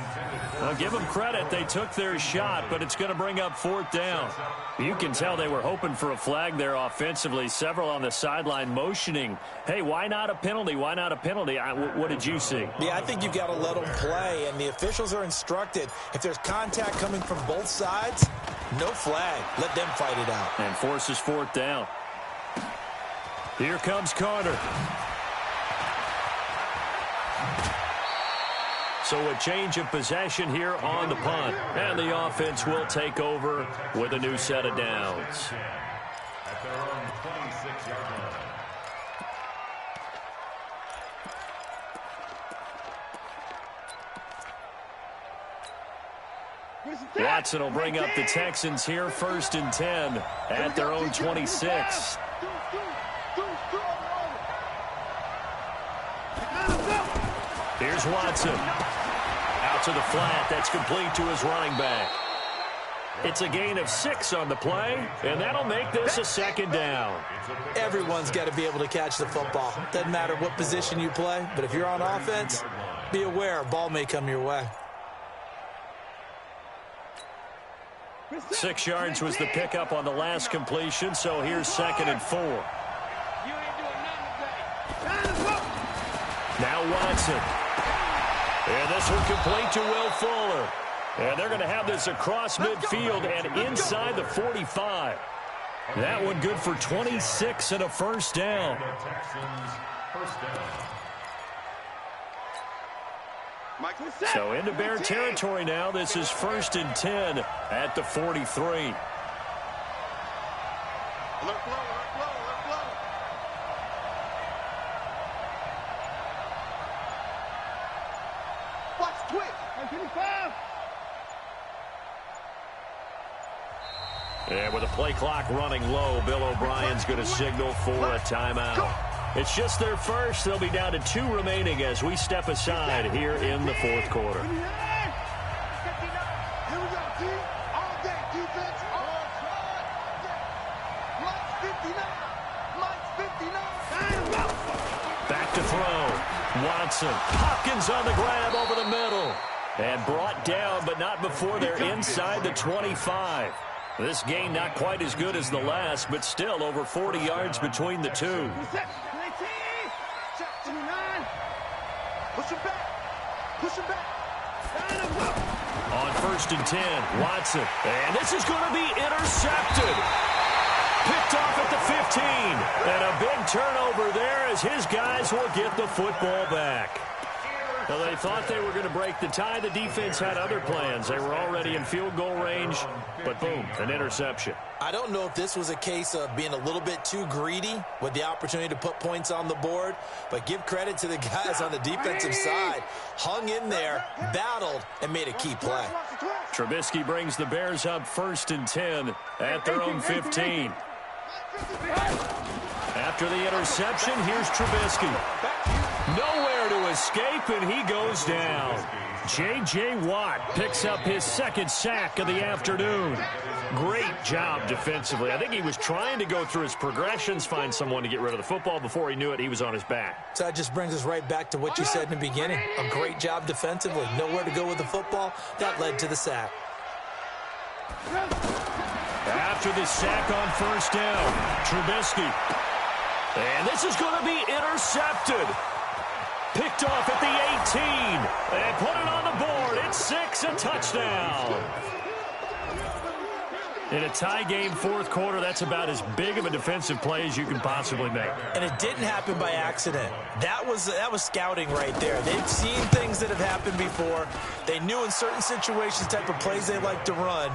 [SPEAKER 9] Well, give them credit. They took their shot, but it's going to bring up 4th down. You can tell they were hoping for a flag there offensively. Several on the sideline motioning, hey, why not a penalty? Why not a penalty? What did you see?
[SPEAKER 4] Yeah, I think you've got to let them play, and the officials are instructed. If there's contact coming from both sides, no flag. Let them fight it out.
[SPEAKER 9] And forces 4th down. Here comes Carter. So a change of possession here on the punt. And the offense will take over with a new set of downs.
[SPEAKER 5] At their own 26-yard line.
[SPEAKER 9] Watson will bring up the Texans here 1st and 10 at their own 26. Here's Watson. Out to the flat. That's complete to his running back. It's a gain of 6 on the play, and that'll make this a 2nd down.
[SPEAKER 4] Everyone's got to be able to catch the football. Doesn't matter what position you play, but if you're on offense, be aware a ball may come your way.
[SPEAKER 9] 6 yards was the pickup on the last completion, so here's 2nd and 4. Now Watson. And this one complete to Will Fuller. And they're going to have this across midfield and inside the 45. That one good for 26 and a 1st down. So into Bear territory now. This is 1st and 10 at the 43. And with the play clock running low, Bill O'Brien's going to signal for a timeout. It's just their first. They'll be down to 2 remaining as we step aside here in the 4th quarter.
[SPEAKER 3] Here we go, G. All day defense. All try. Mike's 59.
[SPEAKER 9] Back to throw. Watson. Hopkins on the grab over the middle. And brought down, but not before they're inside the 25. This game not quite as good as the last, but still over 40 yards between the two.
[SPEAKER 3] Push him back.
[SPEAKER 9] On 1st and 10, Watson. And this is going to be intercepted. Picked off at the 15. And a big turnover there as his guys will get the football back. Well, they thought they were going to break the tie. The defense had other plans. They were already in field goal range, but boom, an interception.
[SPEAKER 4] I don't know if this was a case of being a little bit too greedy with the opportunity to put points on the board, but give credit to the guys on the defensive side. Hung in there, battled, and made a key play.
[SPEAKER 9] Trubisky brings the Bears up 1st and 10 at their own 15. After the interception, here's Trubisky. Nowhere to escape, and he goes down. J.J. Watt picks up his 2nd sack of the afternoon. Great job defensively. I think he was trying to go through his progressions, find someone to get rid of the football. Before he knew it, he was on his back.
[SPEAKER 4] So that just brings us right back to what you said in the beginning. A great job defensively. Nowhere to go with the football. That led to the sack.
[SPEAKER 9] After the sack on 1st down, Trubisky. And this is going to be intercepted. Picked off at the 18. And put it on the board. It's 6, a touchdown. In a tie game, 4th quarter, that's about as big of a defensive play as you can possibly make.
[SPEAKER 4] And it didn't happen by accident. That was scouting right there. They've seen things that have happened before. They knew in certain situations the type of plays they like to run.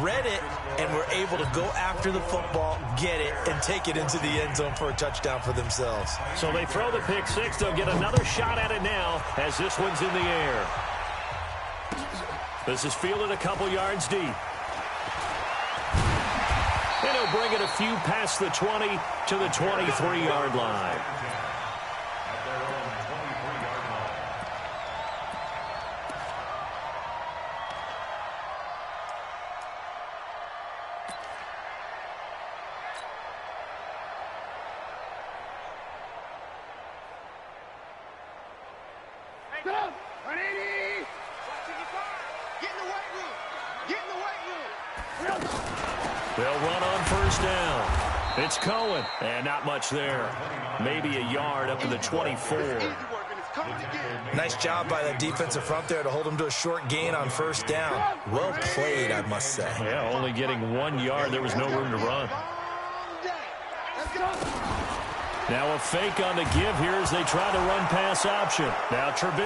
[SPEAKER 4] Read it, and were able to go after the football, get it, and take it into the end zone for a touchdown for themselves.
[SPEAKER 9] So they throw the pick 6. They'll get another shot at it now as this one's in the air. This is fielded a couple yards deep. And he'll bring it a few past the 20 to the 23-yard line. They'll run on 1st down. It's Cohen, and not much there. Maybe a yard up to the 24.
[SPEAKER 4] Nice job by that defensive front there to hold him to a short gain on 1st down. Well played, I must say.
[SPEAKER 9] Yeah, only getting 1 yard. There was no room to run. Now a fake on the give here as they try to run pass option. Now Trubisky.